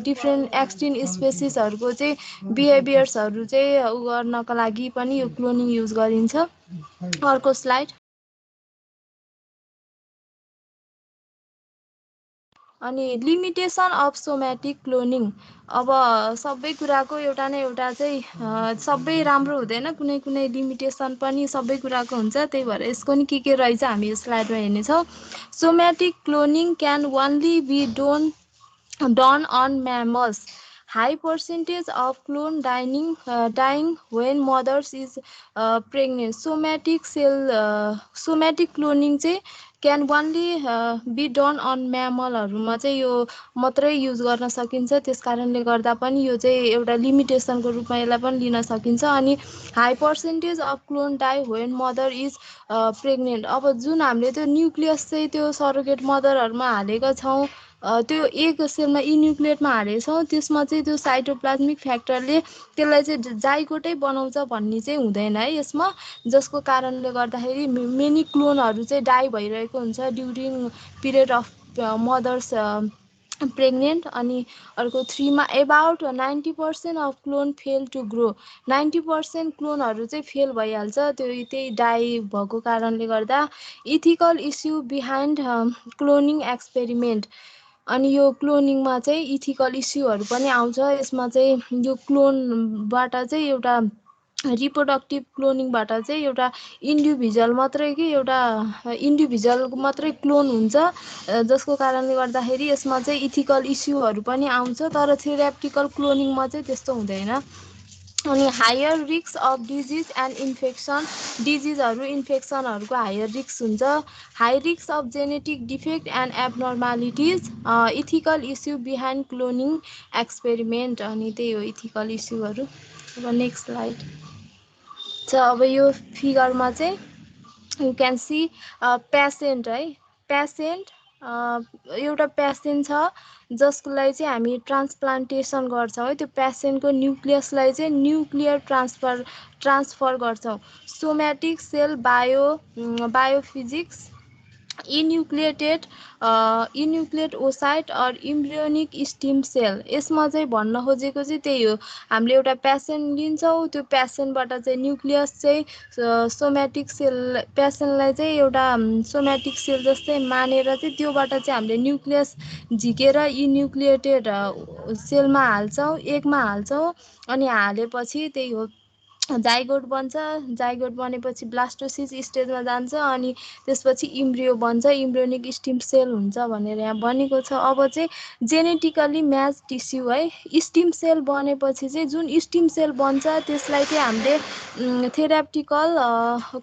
डिफ्रेन्ट एक्सटिन्क्ट स्पेसिसहरूको चाहिँ बिहेभियर्सहरू चाहिँ उ गर्नको लागि पनि यो क्लोनिङ युज गरिन्छ। अर्को स्लाइड। अनि लिमिटेसन अफ सोमेटिक क्लोनिङ। अब सबै कुराको एउटा न एउटा चाहिँ सबै राम्रो हुँदैन, कुनै कुनै लिमिटेसन पनि सबै कुराको हुन्छ। त्यही भएर यसको नि के रहेछ हामी यो स्लाइडमा हेर्नेछौँ। Somatic cloning can only be done on mammals. High percentage of clone dying when mothers is pregnant. Somatic cloning चाहिँ can only be done on म्यामलहरूमा चाहिँ यो मात्रै युज गर्न सकिन्छ। त्यस कारणले गर्दा पनि यो चाहिँ एउटा लिमिटेसनको रूपमा यसलाई पनि लिन सकिन्छ। अनि high percentage of clone die when mother is pregnant. अब जुन हामीले त्यो न्युक्लियस चाहिँ त्यो सरोगेट मदरहरूमा हालेका छौँ, त्यो एक सेलमा इन्युक्लिएटमा हालेको छौँ, त्यसमा चाहिँ त्यो साइटोप्लाज्मिक फ्याक्टरले त्यसलाई चाहिँ जाइगोटै बनाउँछ भन्ने चाहिँ हुँदैन है यसमा। जसको कारणले गर्दाखेरि मेनी क्लोनहरू चाहिँ डाई भइरहेको हुन्छ during period of mother's pregnant. अनि अर्को 3 मा about 90% of clone fail to grow. 90% क्लोनहरू चाहिँ फेल भइहाल्छ त्यही डाई भएको कारणले गर्दा। Ethical issue behind cloning experiment. अनि यो क्लोनिङमा चाहिँ इथिकल इस्युहरू पनि आउँछ। यसमा चाहिँ यो क्लोनबाट चाहिँ एउटा रिप्रोडक्टिभ क्लोनिङबाट चाहिँ एउटा इन्डिभिजुअल मात्रै मात्रै क्लोन हुन्छ, जसको कारणले गर्दाखेरि यसमा चाहिँ इथिकल इस्युहरू पनि आउँछ। तर थेराप्टिकल क्लोनिङमा चाहिँ त्यस्तो हुँदैन। अनि higher risk of disease and इन्फेक्सनहरूको हायर रिस्क हुन्छ। High risk of genetic defect and abnormalities. Ethical issue behind cloning experiment. अनि त्यही हो इथिकल इस्युहरू। अब नेक्स्ट स्लाइड छ। अब यो फिगरमा चाहिँ यु क्यान सी पेसेन्ट है। पेसेन्ट एउटा पेसेन्ट छ जसकोलाई चाहिँ हामी ट्रान्सप्लान्टेसन गर्छौँ है। त्यो पेसेन्टको न्युक्लियसलाई चाहिँ न्युक्लियर ट्रान्सफर गर्छौँ। Somatic cell biophysics enucleate oocyte or embryonic stem cell. यसमा चाहिँ भन्न खोजेको चाहिँ त्यही हो। हामीले एउटा पेसेन्ट लिन्छौँ, त्यो पेसेन्टबाट चाहिँ न्युक्लियस चाहिँ सोमेटिक सेल पेसेन्टलाई चाहिँ एउटा सोमेटिक सेल जस्तै मानेर चाहिँ त्योबाट चाहिँ हामीले न्युक्लियस झिकेर इन्युक्लिएटेड सेलमा हाल्छौँ, एगमा हाल्छौँ। अनि हालेपछि त्यही हो जाइगोट बन्छ। जाइगोट बनेपछि ब्लास्टोसिस स्टेजमा जान्छ। अनि त्यसपछि इम्ब्रियो बन्छ, इम्ब्रियोनिक स्टिम सेल हुन्छ भनेर यहाँ भनेको छ। अब चाहिँ जेनेटिकली म्याच टिस्यु है। स्टिम सेल बनेपछि चाहिँ जुन स्टिम सेल बन्छ त्यसलाई चाहिँ हामीले थेराप्टिकल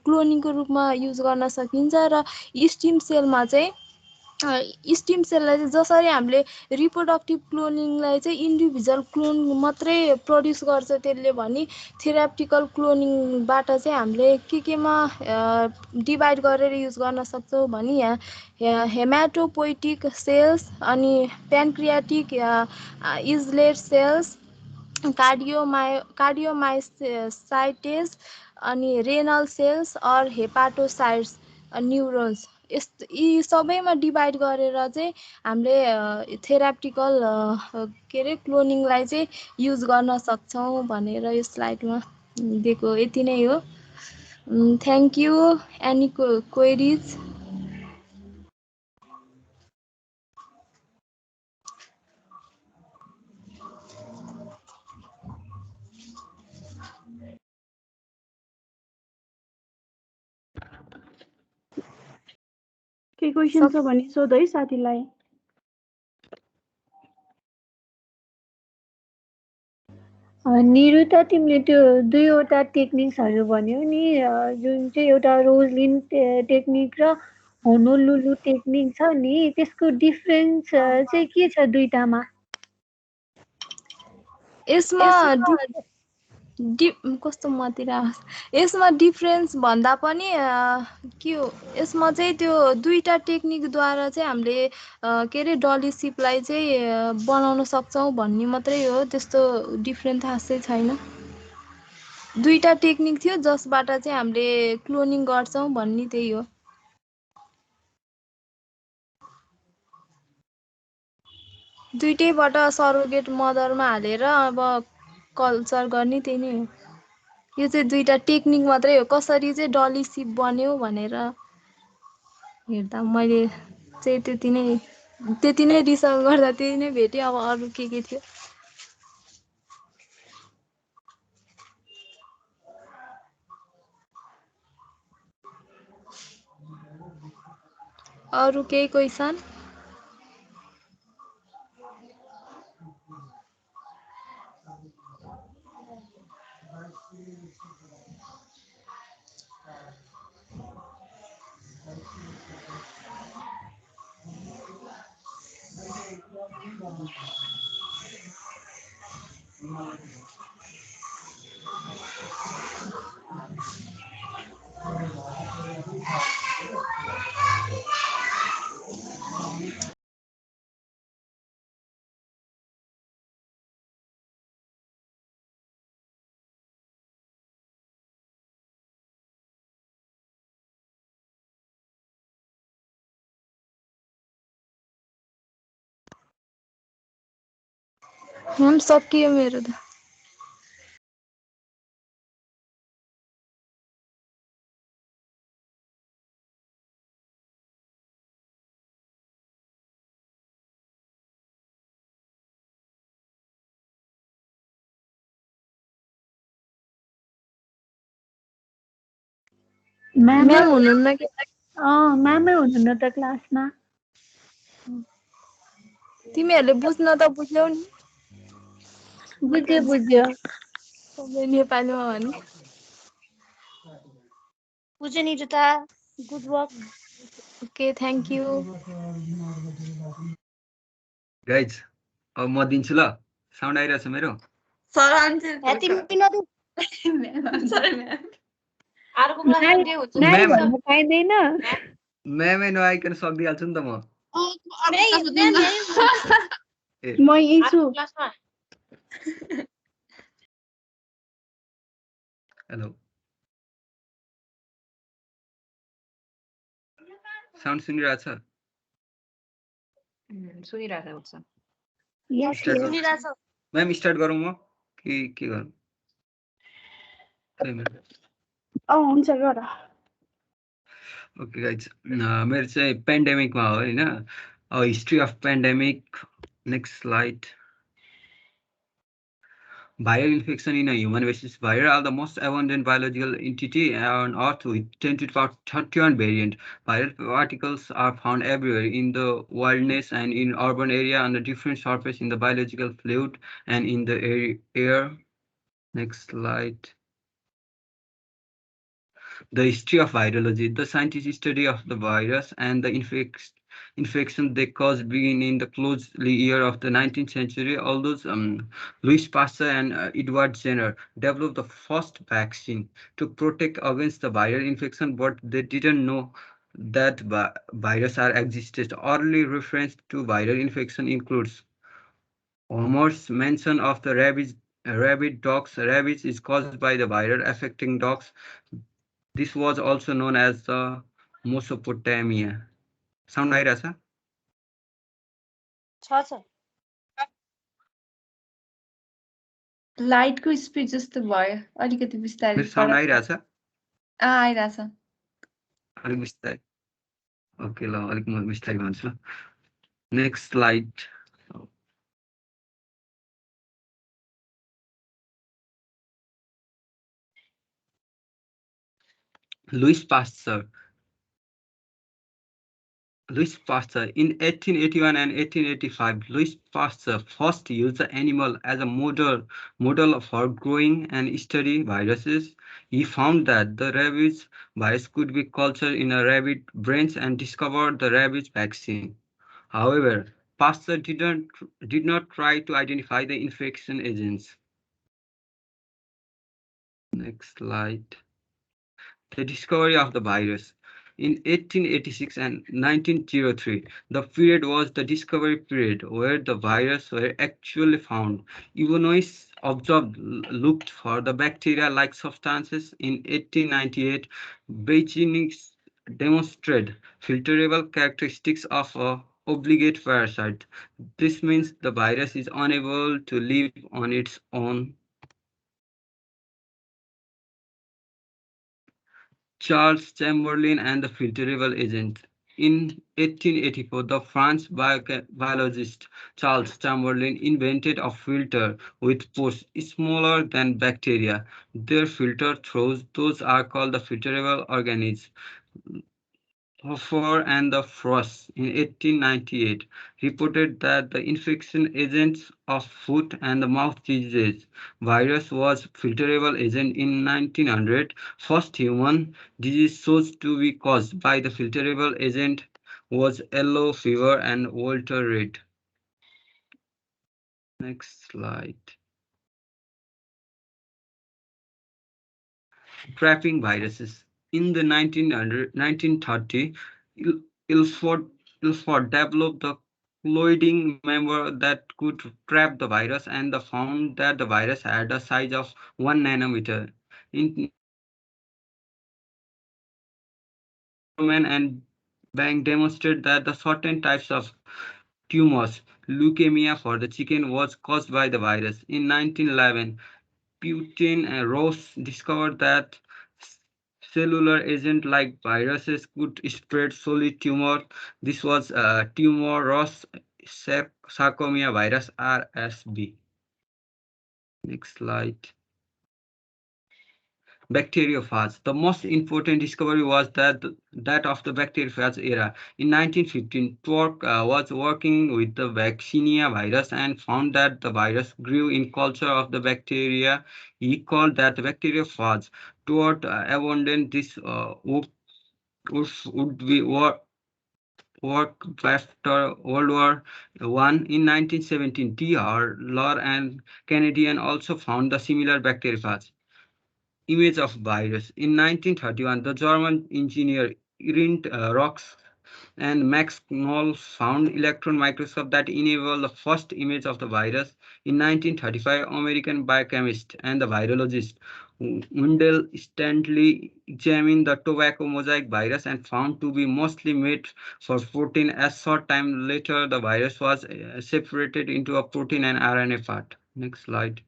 क्लोनिङको रूपमा युज गर्न सकिन्छ। र स्टिम सेलमा चाहिँ स्टिम सेललाई चाहिँ जसरी हामीले रिप्रोडक्टिभ क्लोनिङलाई चाहिँ इन्डिभिजुअल क्लोन मात्रै प्रड्युस गर्छ त्यसले भने, थेराप्टिकल क्लोनिङबाट चाहिँ हामीले केमा डिभाइड गरेर युज गर्न सक्छौँ भने यहाँ हेमाटोपोइटिक सेल्स, अनि प्यानक्रियाटिक इजलेट सेल्स, कार्डियोमाइसाइटेस, अनि रेनल सेल्स अर हेपाटोसाइट्स, न्युरोन्स, यी सबैमा डिभाइड गरेर चाहिँ हामीले थेराप्टिकल क्लोनिङलाई चाहिँ युज गर्न सक्छौँ भनेर यो स्लाइडमा दिएको यति नै हो। Thank you. Any queries? के क्वेसन छ भने सोध है साथीलाई। निरुता तिमीले त्यो दुईवटा टेक्निक्सहरू भन्यो नि जुन चाहिँ एउटा रोजलिन टेक्निक र होनोलुलु टेक्निक छ नि त्यसको डिफरेन्स चाहिँ के छ दुईटामा? यसमा कस्तो मतिर यसमा डिफरेन्स भन्दा पनि के हो यसमा चाहिँ त्यो दुईटा टेक्निकद्वारा चाहिँ हामीले के अरे डली सिपलाई चाहिँ बनाउन सक्छौँ भन्ने मात्रै हो, त्यस्तो डिफरेन्ट खासै छैन। दुईटा टेक्निक थियो जसबाट चाहिँ हामीले क्लोनिङ गर्छौँ भन्ने त्यही हो। दुईटैबाट सरोगेट मदरमा हालेर अब कल्चर गर्ने त्यही नै हो। यो चाहिँ दुईटा टेक्निक मात्रै हो, कसरी चाहिँ डली सिप बन्यो भनेर हेर्दा मैले चाहिँ त्यति नै रिसर्च गर्दा त्यही नै भेटेँ। अब अरू के थियो अरू केही क्वेसन? मैम सकियो मेरो त। म्याम हुनुहुन्न कि? म्यामै हुनुहुन्न त क्लासमा। तिमीहरूले बुझ्न त बुझ्यौ नि? बुझ्यो। नेपालीमा भने बुझ्यो Niruta, good work. Okay, thank you. Guys अब म दिन्छु ल, साउन्ड आइरहेछ मेरो? सर आन्सर तिमी नदिऊ। अर्को क्लासमा के हुन्छ? म्याम पाइँदैन। म्यामै नआइकन सक्दिहाल्छु नि त म। म यही छु। हेलो, साउन्ड सुनिरहेछ? सुनिरहेको छ। म्याम स्टार्ट गरौँ म कि के गरौँ? हुन्छ गर। ओके गाइज, मेरो चाहिँ पेन्डेमिकमा हो होइन, history of pandemic. Next slide. Viral infection in a human basis. Viral are the most abundant biological entity on Earth with 10 to the power 31 variant. Viral particles are found everywhere in the wilderness and in urban area on the different surface in the biological fluid and in the air. Next slide. The history of virology. The scientific study of the virus and the infection they cause begin in the closely year of the 19th century. Although Louis Pasteur and Edward Jenner developed the first vaccine to protect against the viral infection, but they didn't know that virus are existed. Early reference to viral infection includes Homer's mention of the rabid dogs. Rabies is caused by the virus affecting dogs. This was also known as the Mesopotamia. Sound आइरहेछ? छ। लाइटको स्पिड जस्तो भयो, अलिकति बिस्तारै। मेरो साउन्ड आइरहेछ? आइरहेछ। अलिक बिस्तारै। ओके ल, अलिक म बिस्तारै भन्छु ल। Next slide. Louis Pasteur. Louis Pasteur. In 1881 and 1885, Louis Pasteur first used the animal as a model for growing and study viruses. He found that the rabies virus could be cultured in a rabbit brains and discovered the rabies vaccine. However, Pasteur did not try to identify the infection agents. Next slide. The discovery of the virus. In 1886 and 1903, the period was the discovery period where the virus were actually found. Eugenois observed looked for the bacteria-like substances. In 1898, Beijing demonstrated filterable characteristics of a obligate parasite. This means the virus is unable to live on its own. Charles Chamberlain and the filterable agent. In 1884, the French biologist Charles Chamberlain invented a filter with pores smaller than bacteria. Their filter throws those are called the filterable organisms. Hofer and the Frost in 1898 reported that the infection agents of foot and the mouth disease virus was filterable agent in 1900. First human disease shows to be caused by the filterable agent was yellow fever and Walter Reed. Next slide. Trapping viruses. In the 1930, Ilford developed the colloiding member that could trap the virus and found that the virus had a size of 1 nanometer. In Norman and Bank demonstrated that the certain types of tumors, leukemia for the chicken, was caused by the virus. In 1911, Putin and Ross discovered that cellular agent like viruses could spread solid tumor. This was tumor Ross sarcomia virus RSV. Next slide. Bacteriophage. The most important discovery was that of the bacteriophage era. In 1915, Twerk was working with the vaccinia virus and found that the virus grew in culture of the bacteria. He called that bacteriophage. Twerk abandoned this would be work after World War One. In 1917, T.R. Lohr and Canadian also found the similar bacteriophage. Image of virus. In 1931, the German engineer Erwin Rox and Max Knoll found electron microscope that enabled the first image of the virus. In 1935, American biochemist and the virologist Wendell Stanley examined the tobacco mosaic virus and found to be mostly made for protein. As short time later, the virus was separated into a protein and RNA part. Next slide.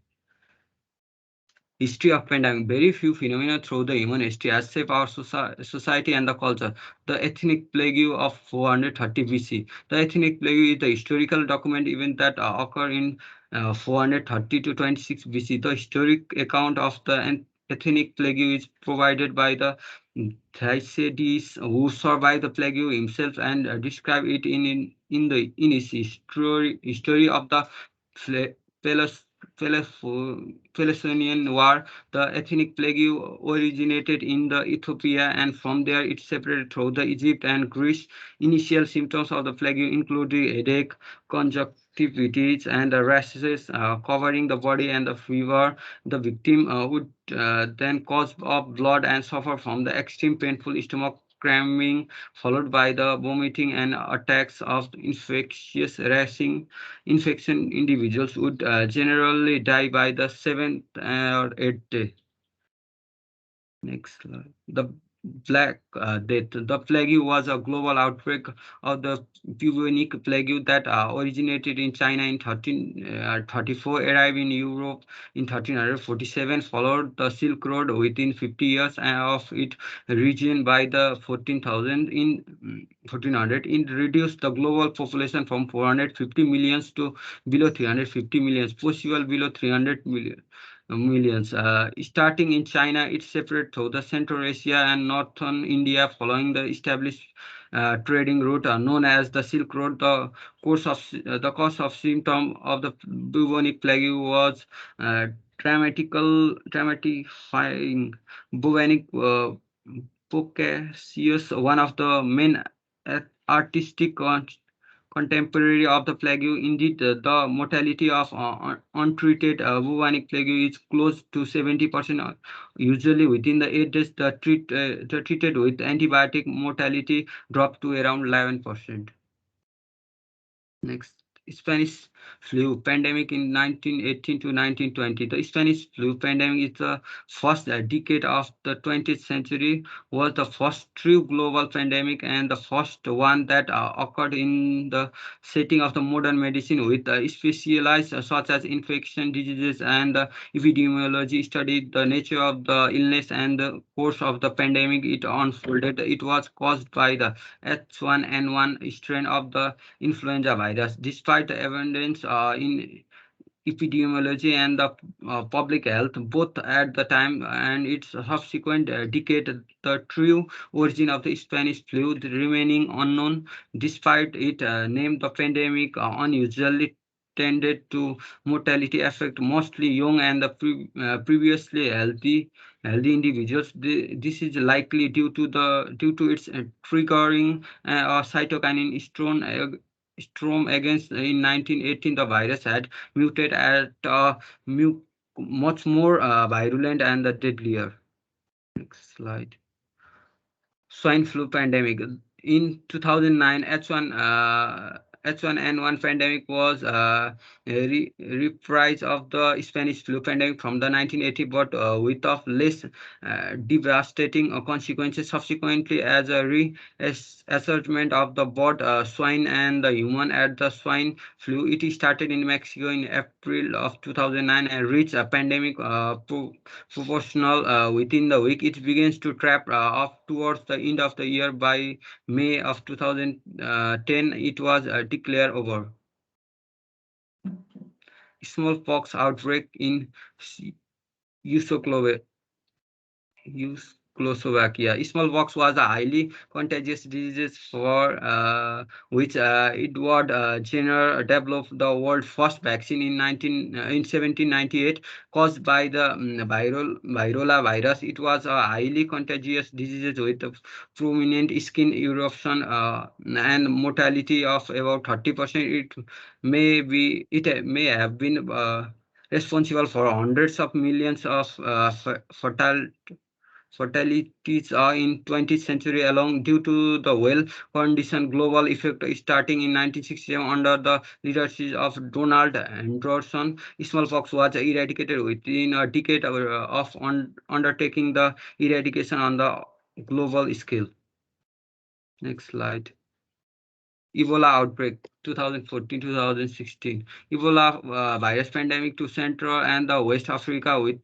History of pandemic. Very few phenomena through the human history has shaped our society and the culture. The ethnic plague of 430 BC. The ethnic plague is the historical document event that occurred in 430 to 26 BC. The historic account of the ethnic plague is provided by the Thucydides, who survived the plague himself and described it in his history of the Peloponnesian War. The ethnic plague originated in the Ethiopia, and from there it separated through the Egypt and Greece. Initial symptoms of the plague included headache, conjunctivitis, and rashes covering the body and the fever. The victim would then cause of blood and suffer from the extreme painful stomach cramping, followed by the vomiting and attacks of infectious racing infection. Individuals would generally die by the 7th or 8th day. Next slide. The Black Death. The plague was a global outbreak of the bubonic plague that originated in China in 1334, arrived in Europe in 1347, followed the Silk Road within 50 years of its region by the 14,000 in 1400. It reduced the global population from 450 millions to below 350 millions, possible below 300 millions. Starting in China, it separated through the Central Asia and Northern India following the trading route known as the Silk Road. The cause of symptom of the bubonic plague was dramatifying bubonic Pocasius, one of the main artistic contemporary of the plague. Indeed, the mortality of untreated bubonic plague is close to 70%. Usually, within the 8 days, the treated with antibiotic mortality dropped to around 11%. Next, Spanish flu pandemic in 1918 to 1920. The Spanish flu pandemic is the first decade of the 20th century, was the first true global pandemic and the first one that occurred in the setting of the modern medicine with specialized such as infection diseases and epidemiology studied the nature of the illness and the course of the pandemic it unfolded. It was caused by the H1N1 strain of the influenza virus. Despite the evidence in epidemiology and the public health, both at the time and its subsequent decade, the true origin of the Spanish flu remaining unknown. Despite it named the pandemic unusually tended to mortality affect mostly young and the previously healthy individuals. This is likely due to its triggering cytokine storm against in 1918. The virus had mutated at much more virulent and deadlier. Next slide. Swine flu pandemic. In 2009, H1N1 pandemic was a reprise of the Spanish flu pandemic from the 1980, but with of less devastating consequences. Subsequently, as a reassertment of the both swine and the human at the swine flu, it started in Mexico in April of 2009 and reached a pandemic proportional within the week. It begins to trap off towards the end of the year. By May of 2010, it was declared over. Smallpox outbreak in Yugoslavia. Smallpox was a highly contagious disease for which Edward Jenner developed the world's first vaccine in 1798, caused by the virola virus. It was a highly contagious disease with a prominent skin eruption and mortality of about 30%. It may have been responsible for hundreds of millions of fatalities in 20th century along due to the well-conditioned global effect starting in 1967 under the leadership of Donald Anderson. Smallpox was eradicated within a decade of undertaking the eradication on the global scale. Next slide. Ebola outbreak 2014-2016. Ebola virus pandemic to Central and the West Africa with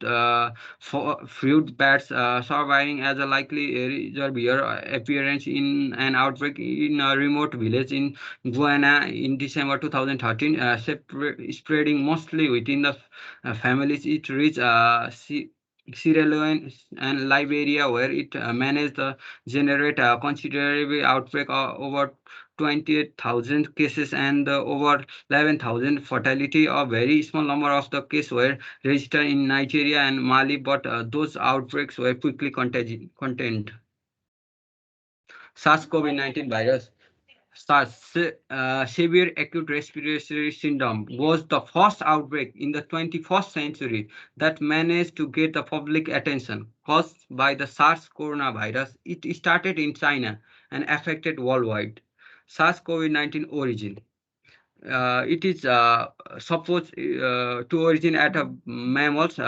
fruit bats surviving as a likely reservoir appearance in an outbreak in a remote village in Guyana in December 2013, spreading mostly within the families. It reached Sierra Leone and Liberia, where it managed to generate a considerable outbreak over 28,000 cases and over 11,000 fatality. A very small number of the cases were registered in Nigeria and Mali, but those outbreaks were quickly contained. SARS-CoV-19 virus. Severe acute respiratory syndrome was the first outbreak in the 21st century that managed to get the public attention. Caused by the SARS coronavirus, it started in China and affected worldwide. SARS-CoV-19 origin. It is supposed to origin at a mammals,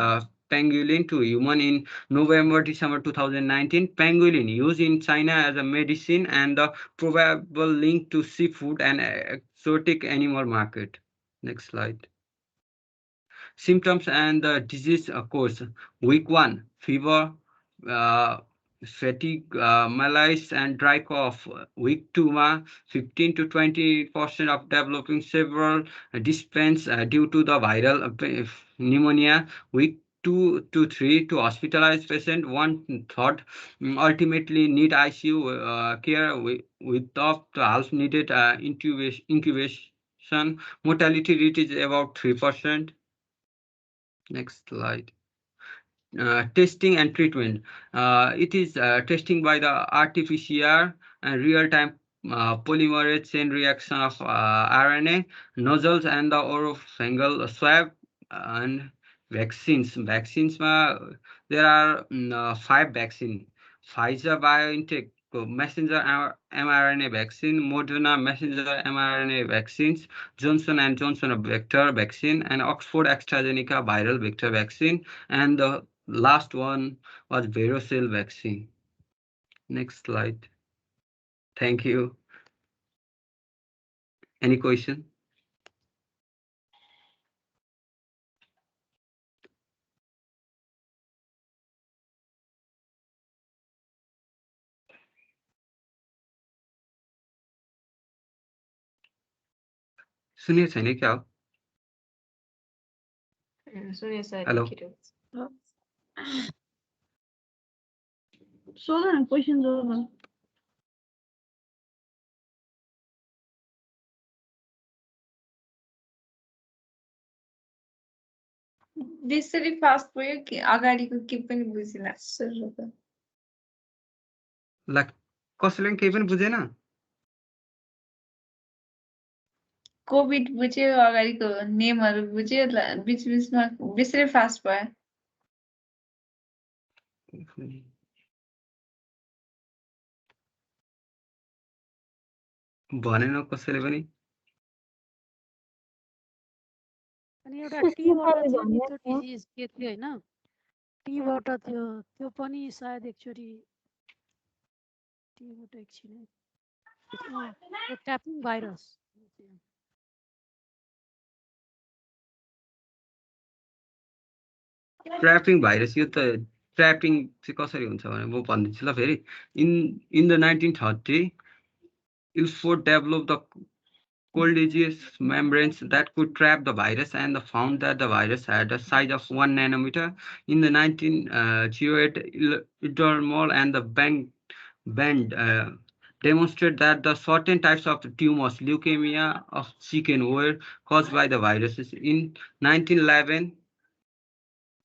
pangolin to human in November-December 2019. Pangolin used in China as a medicine and the probable link to seafood and exotic animal market. Next slide. Symptoms and the disease course. Week 1, fever, fatigue, malaise, and dry cough. Week 2, 15 to 20% of developing several dispense due to the viral pneumonia. Week 2 to 3 to hospitalized patient, 1/3 ultimately need ICU care with up to half needed incubation. Mortality rate is about 3%. Next slide. Testing and treatment. It is testing by the RT-PCR and real-time polymerase chain reaction of RNA, nozzles, and the oropharyngeal swab and vaccines. There are 5 vaccines. Pfizer BioNTech messenger mRNA vaccine, Moderna messenger mRNA vaccines, Johnson & Johnson vector vaccine, and Oxford AstraZeneca viral vector vaccine, and the last one was varicella vaccine. Next slide. Thank you. Any question? सुनिए छैन क्या हो? Hello. सोध न क्वेसन सोध न बेसरी फास्ट भयो कि अगाडिको के पनि बुझिन सुरुको ला कसैले पनि केही पनि बुझेन? कोभिड बुझ्यो अगाडिको नेमहरु बुझ्यो बीच बीचमा बेसरी फास्ट भयो भनेन कसैले पनि? अनि एउटा टीबाट थियो नि त्यो डिजिज के थियो हैन टीबाट थियो त्यो पनि सायद एक्चुअली टीबाट एकछिन त्यो ट्यापिङ भाइरस ट्र्यापिङ भाइरस यो त ट्र्यापिङ चाहिँ कसरी हुन्छ भने म भन्दिन्छु ल फेरि in the 1930 Ilford developed the colligenous membranes that could trap the virus and found that the virus had a size of 1 nanometer. In the 1908 Idermol and the Bend demonstrate that the certain types of tumors, leukemia of chicken, were caused by the viruses. In 1911,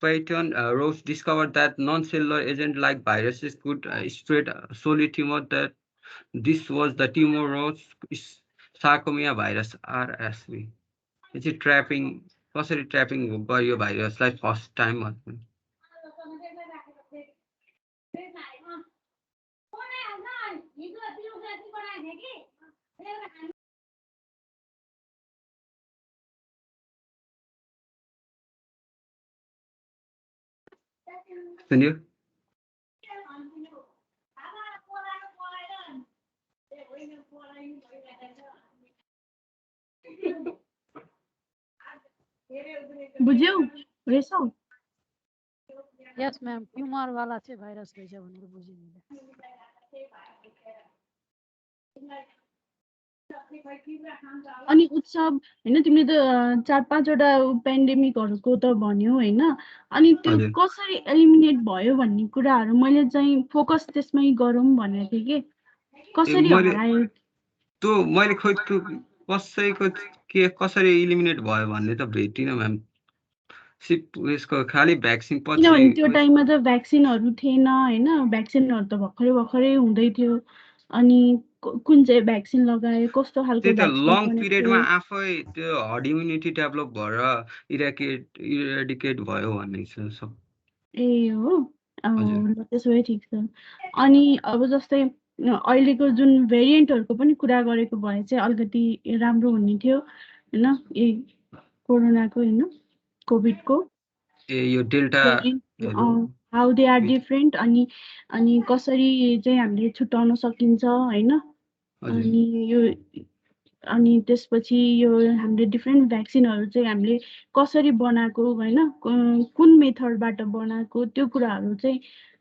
Peyton Roche discovered that non-cellular agent like viruses could spread solid tumor. That this was the tumor Roche sarcomia virus RSV. It's a trapping, कसरी ट्र्यापिङ गरियो भाइरसलाई फर्स्ट टाइम भन्नु सुन्यो? बुझ्यौ रेसौ यस मैम ट्युमर वाला चाहिँ भाइरस रहेछ भनेर बुझेँ मैले अनि उत्सव हैन तिमीले त 4-5 वटा पेन्डेमिकहरुको त भन्यो हैन अनि त्यो हजुर। कसरी एलिमिनेट भयो भन्ने कुराहरु मैले चाहिँ फोकस त्यसमै गरौँ भनेको थिएँ के कसरी मैले- हरायो त्यो मैले खोइ त्यो कसैको के कसरी इलिमिनेट भयो भन्ने त भेटिनँ म्याम सिप यसको खाली भ्याक्सिन पछि किनभने त्यो टाइममा त भ्याक्सिनहरु थिएन हैन भ्याक्सिनहरु त भर्खरै हुँदै थियो अनि कुन चाहिँ भ्याक्सिन लगाए कस्तो खालको त्यही त भ्याक्सिन लङ बनेको पिरियडमा थियो? आफै त्यो हर्ड इम्युनिटी डेभलप भएर इरेडिकेट भयो भन्ने छ सब ए हो हजुर। ल त्यसो भए ठिक छ अनि अब जस्तै अहिलेको जुन भेरिएन्टहरुको पनि कुरा गरेको भए चाहिँ अलिकति राम्रो हुने थियो हैन ए कोरोनाको हैन कोभिडको ए यो delta how they are different अनि कसरी चाहिँ हामीले छुट्याउन सकिन्छ हैन हजुर। अनि यो अनि त्यसपछि यो हामीले डिफ्रेन्ट भ्याक्सिनहरु चाहिँ हामीले कसरी बनाएको हैन कुन मेथडबाट बनाएको त्यो कुराहरु चाहिँ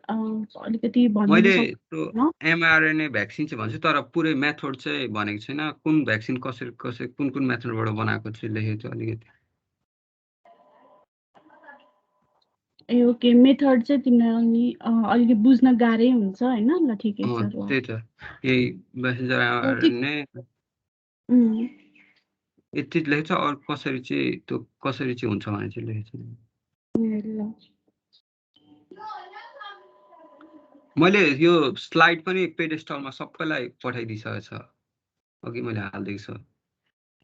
अलिकति मैले भनिदिनु त्यो सक्नुहुन्छ? एमआरएनए भ्याक्सिन चाहिँ भन्छु तर पुरै मेथड चाहिँ भनेको छैन कुन भ्याक्सिन कसरी कुन मेथडबाट बनाएको चाहिँ लेखेको छु अलिकति ए ओके मेथड चाहिँ तिमीलाई अलिकति बुझ्न गाह्रै हुन्छ होइन ल ठिकै छ ल त्यही त यही मेसेन्जर नै उम्, यति लेखेको छ अरू कसरी चाहिँ त्यो कसरी चाहिँ हुन्छ भने चाहिँ लेखेको छ ल मैले यो स्लाइड पनि पेडेस्टलमा सबैलाई पठाइदिइसकेको छ अघि मैले हालिदिएको छु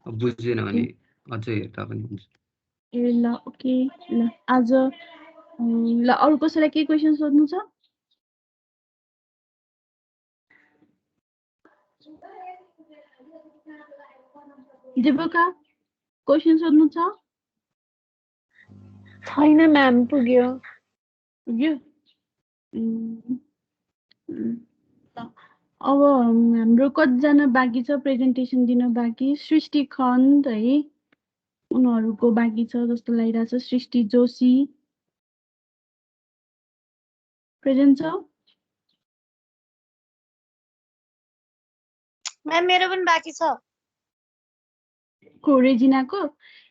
अब बुझेन भने अझै हेर्दा पनि हुन्छ ए ल ओके ल आज ल अरू कसैलाई के क्वेसन सोध्नु छ देवका क्वेसन सोध्नु छ छैन म्याम पुग्यो पुग्यो ल अब हाम्रो कतिजना बाँकी छ प्रेजेन्टेसन दिन बाँकी सृष्टि खण्ड है उनीहरूको बाँकी छ जस्तो लागिरहेछ सृष्टि जोशी प्रेजेन्ट छ म्याम मेरो पनि बाँकी छ को रेजिनाको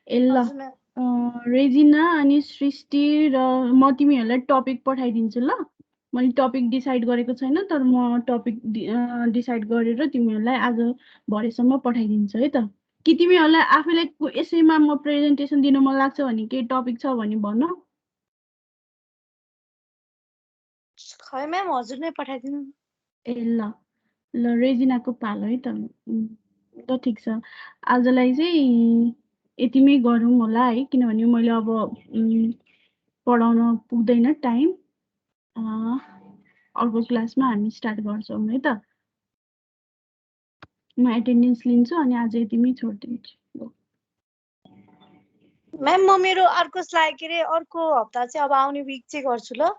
ए ल हजुर म्याम रेजिना अनि सृष्टि र म तिमीहरूलाई टपिक पठाइदिन्छु ल मैले टपिक डिसाइड गरेको छैन तर म टपिक डिसाइड गरेर तिमीहरूलाई आज भरेसम्म पठाइदिन्छु है त कि तिमीहरूलाई आफैलाई यसैमा म प्रेजेन्टेसन दिन मन लाग्छ भने केही टपिक छ भने भन खै म्याम हजुर नै पठाइदिनु ए ल ल रेजिनाको पालो है त ल ठिक छ आजलाई चाहिँ यतिमै गरौँ होला है किनभने मैले अब पढाउन पुग्दैन टाइम अर्को क्लासमा हामी स्टार्ट गर्छौँ है त म एटेन्डेन्स लिन्छु अनि आज यतिमै छोडिदिन्छु म्याम म मेरो अर्को स्लाइड के अरे अर्को हप्ता चाहिँ अब आउने विक चाहिँ गर्छु ल